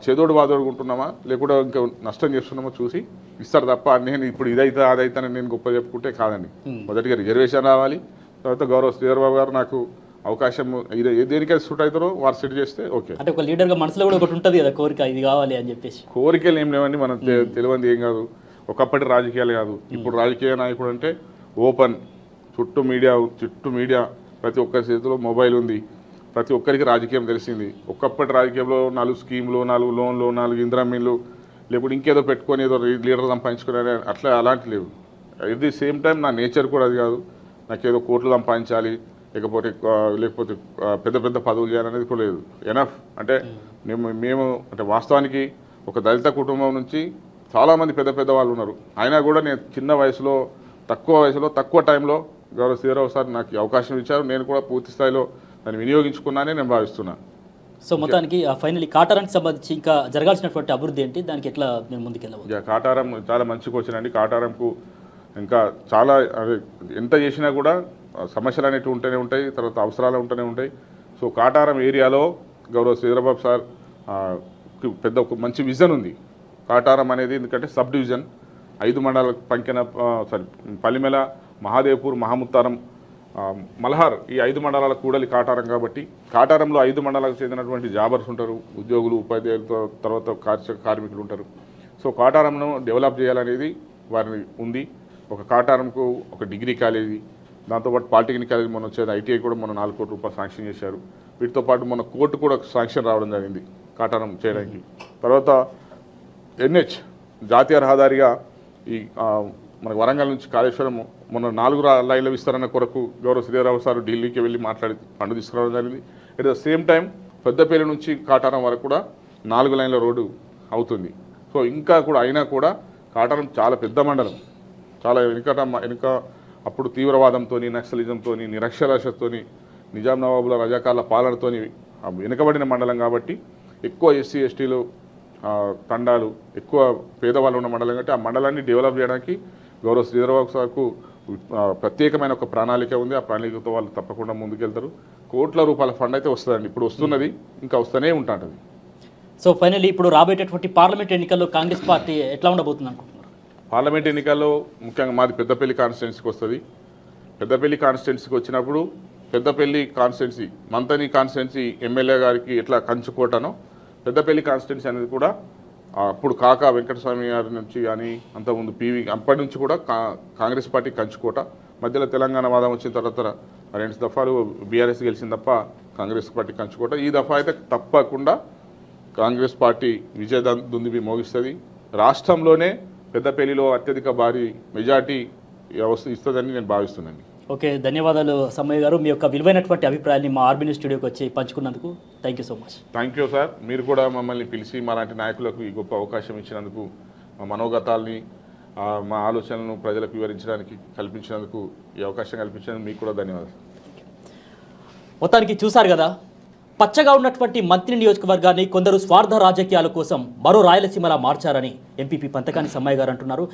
చేదోడు వాదోడుకుంటున్నామా లేకుండా ఇంకా నష్టం చేస్తున్నామో చూసి ఇస్తారు తప్ప నేను ఇప్పుడు ఇదైతే అదైతే నేను గొప్ప చెప్పుకుంటే కాదండి. మొదటిగా రిజర్వేషన్ రావాలి, తర్వాత గౌరవ శ్రీధర్బాబు గారు నాకు అవకాశం దేనికైతే సూట్ అవుతారో వారు సెట్ చేస్తే ఓకే. అంటే ఒక లీడర్గా మనసులో కూడా ఒకటి ఉంటుంది కదా, కోరిక ఇది కావాలి అని చెప్పేసి. కోరికలు ఏం లేవండి, మనం తెలియంది ఏం కాదు. ఒకప్పటి రాజకీయాలు కాదు, ఇప్పుడు రాజకీయ నాయకుడు అంటే ఓపెన్, చుట్టూ మీడియా, ప్రతి ఒక్కరి చేతిలో మొబైల్ ఉంది, ప్రతి ఒక్కరికి రాజకీయం తెలిసింది. ఒకప్పటి రాజకీయంలో 4 స్కీములు, 4 లోన్లు, 4 ఇంద్రమీన్లు, లేకపోతే ఇంకేదో పెట్టుకొని ఏదో లీడర్ సంపాదించుకునే అలాంటి లేవు. ఎట్ ది సేమ్ టైం నా నేచర్ కూడా అది కాదు. నాకేదో కోట్లు సంపాదించాలి లేకపోతే పెద్ద పెద్ద పదవులు చేయాలనేది కూడా లేదు. ఎనఫ్ అంటే మేము అంటే వాస్తవానికి ఒక దళిత కుటుంబం నుంచి చాలామంది పెద్ద పెద్ద వాళ్ళు ఉన్నారు. అయినా కూడా నేను చిన్న వయసులో తక్కువ టైంలో గౌరవ శ్రీధరరావు సార్ నాకు ఈ అవకాశం ఇచ్చారు. నేను కూడా పూర్తి స్థాయిలో దాన్ని వినియోగించుకున్నానని నేను భావిస్తున్నాను. సో మొత్తానికి ఫైనల్లీ కాటారానికి సంబంధించి ఇంకా జరగాల్సినటువంటి అభివృద్ధి ఏంటి, దానికి ఎట్లా మేము ముందుకెళ్ళవచ్చు? కాటారం చాలా మంచి క్వశ్చన్ అండి. కాటారంకు ఇంకా చాలా ఎంత చేసినా కూడా సమస్యలు అనేవి ఉంటూనే ఉంటాయి, తర్వాత అవసరాలు ఉంటూనే ఉంటాయి. సో కాటారం ఏరియాలో గౌరవ శ్రీధరబాబు సార్ పెద్ద ఒక మంచి విజన్ ఉంది. కాటారం అనేది ఎందుకంటే సబ్ డివిజన్ 5 మండలాలకు పంకెన పల్లిమెల, మహాదేవ్పూర్, మహాముత్తారం, మల్హార్ ఈ 5 మండలాల కూడలి కాటారం కాబట్టి కాటారంలో 5 మండలాలకు చెందినటువంటి జాబర్స్ ఉంటారు, ఉద్యోగులు, ఉపాధ్యాయులతో తర్వాత కార్మికులు ఉంటారు. సో కాటారంను డెవలప్ చేయాలనేది వారిని ఉంది. ఒక కాటారంకు ఒక డిగ్రీ కాలేజీ, దాంతోపాటు పాలిటెక్నిక్ కాలేజీ మొన్న వచ్చేది, ఐటీఐ కూడా మొన్న 4 కోట్ల రూపాయలు శాంక్షన్ చేశారు. వీటితో పాటు మొన్న కోర్టు కూడా శాంక్షన్ రావడం జరిగింది కాటారం చేయడానికి. తర్వాత ఎన్హెచ్ జాతీయ రహదారిగా ఈ మన వరంగల్ నుంచి కాళేశ్వరం మొన్న 4 లైన్ల విస్తరణ కొరకు గౌరవ శ్రీధరరావు సార్ ఢిల్లీకి వెళ్ళి మాట్లాడి ఫండ్ తీసుకురావడం జరిగింది. At the same time Peddapalli నుంచి కాటారం వరకు కూడా 4 లైన్ల రోడ్డు అవుతుంది. సో ఇంకా కూడా అయినా కూడా కాటారం చాలా పెద్ద మండలం, చాలా వెనుక అప్పుడు తీవ్రవాదంతో, నక్సలిజంతో, నిరక్షరాస్యతతో, నిజాం నవాబుల రజాకార్ల పాలనతో వెనుకబడిన మండలం కాబట్టి ఎక్కువ ఎస్సీ ఎస్టీలు తండాలు, ఎక్కువ పేదవాళ్ళు ఉన్న మండలం కాబట్టి ఆ మండలాన్ని డెవలప్ చేయడానికి గౌరవ శ్రీధరబాబు సార్కు ప్రత్యేకమైన ఒక ప్రణాళిక ఉంది. ఆ ప్రణాళికతో వాళ్ళు తప్పకుండా ముందుకెళ్తారు. కోట్ల రూపాయల ఫండ్ అయితే వస్తుందండి, ఇప్పుడు వస్తున్నది, ఇంకా వస్తూనే ఉంటుంది. సో ఫైనల్లీ ఇప్పుడు రాబోయేటటువంటి పార్లమెంట్ ఎన్నికల్లో కాంగ్రెస్ పార్టీ ఎట్లా ఉండబోతుంది అనుకుంటున్నారు? పార్లమెంట్ ఎన్నికల్లో ముఖ్యంగా మాది పెద్దపల్లి కాన్స్టిట్యున్సీకి వస్తుంది. పెద్దపల్లి కాన్స్టిట్యున్సీకి వచ్చినప్పుడు Peddapalli constituency, Manthani constituency MLA గారికి ఎట్లా కంచుకోటనో పెద్దపల్లి కాన్స్టిట్యున్సీ అనేది కూడా అప్పుడు కాకా వెంకటస్వామి గారి నుంచి కానీ అంతకుముందు అప్పటి నుంచి కూడా కాంగ్రెస్ పార్టీ కంచుకోట. మధ్యలో తెలంగాణ వాదం వచ్చిన తర్వాత 2 దఫాలు బీఆర్ఎస్ గెలిచిన తప్ప కాంగ్రెస్ పార్టీ కంచుకోట. ఈ దఫా అయితే తప్పకుండా కాంగ్రెస్ పార్టీ విజయదుందుబి మోగిస్తుంది. రాష్ట్రంలోనే పెద్దపల్లిలో అత్యధిక భారీ మెజార్టీ ఇస్తుందని నేను భావిస్తున్నాను. ఓకే, ధన్యవాదాలు సమ్మయ్య గారు. మీ యొక్క విలువైనటువంటి అభిప్రాయాన్ని మా ఆర్బీ న్యూస్ స్టూడియోకి వచ్చి పంచుకున్నందుకు thank you so much. Thank you sir. మీరు కూడా మమ్మల్ని పిలిచి మాలాంటి నాయకులకు ఈ గొప్ప అవకాశం ఇచ్చినందుకు, మా మనోగతాల్ని, మా ఆలోచనలను ప్రజలకు వివరించడానికి కల్పించినందుకు, ఈ అవకాశం కల్పించినందుకు మీకు కూడా ధన్యవాదాలు. మొత్తానికి చూశారు కదా, పచ్చగా ఉన్నటువంటి మంత్రి నియోజకవర్గాన్ని కొందరు స్వార్థ రాజకీయాల కోసం మరో రాయలసీమలా మార్చారని ఎంపీపీ పంతకాని సమ్మయ్య గారు అంటున్నారు.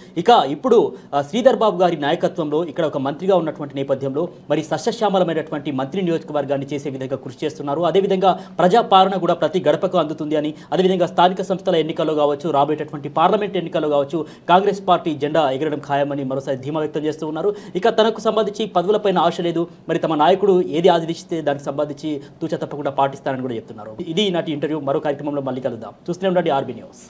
ఇప్పుడు శ్రీధర్ బాబు గారి నాయకత్వంలో ఇక్కడ ఒక మంత్రిగా ఉన్నటువంటి నేపథ్యంలో మరి సస్యశ్యామలమైనటువంటి మంత్రి నియోజకవర్గాన్ని చేసే విధంగా కృషి చేస్తున్నారు. అదేవిధంగా ప్రజాపాలన కూడా ప్రతి గడపకు అందుతుంది అని, అదేవిధంగా స్థానిక సంస్థల ఎన్నికల్లో కావచ్చు, రాబోయేటటువంటి పార్లమెంట్ ఎన్నికల్లో కావచ్చు కాంగ్రెస్ పార్టీ జెండా ఎగరడం ఖాయమని మరోసారి ధీమా వ్యక్తం చేస్తూ ఉన్నారు. తనకు సంబంధించి పదవులపైన ఆశ లేదు, మరి తమ నాయకుడు ఏది ఆదేశిస్తే దానికి సంబంధించి తూచ తప్పకుండా పాటిస్తారని కూడా చెప్తున్నారు. ఇది నాటి ఇంటర్వ్యూ. మరో కార్యక్రమంలో మళ్ళీ కలుద్దాం. చూస్తూనే ఉండండి ఆర్బీ న్యూస్.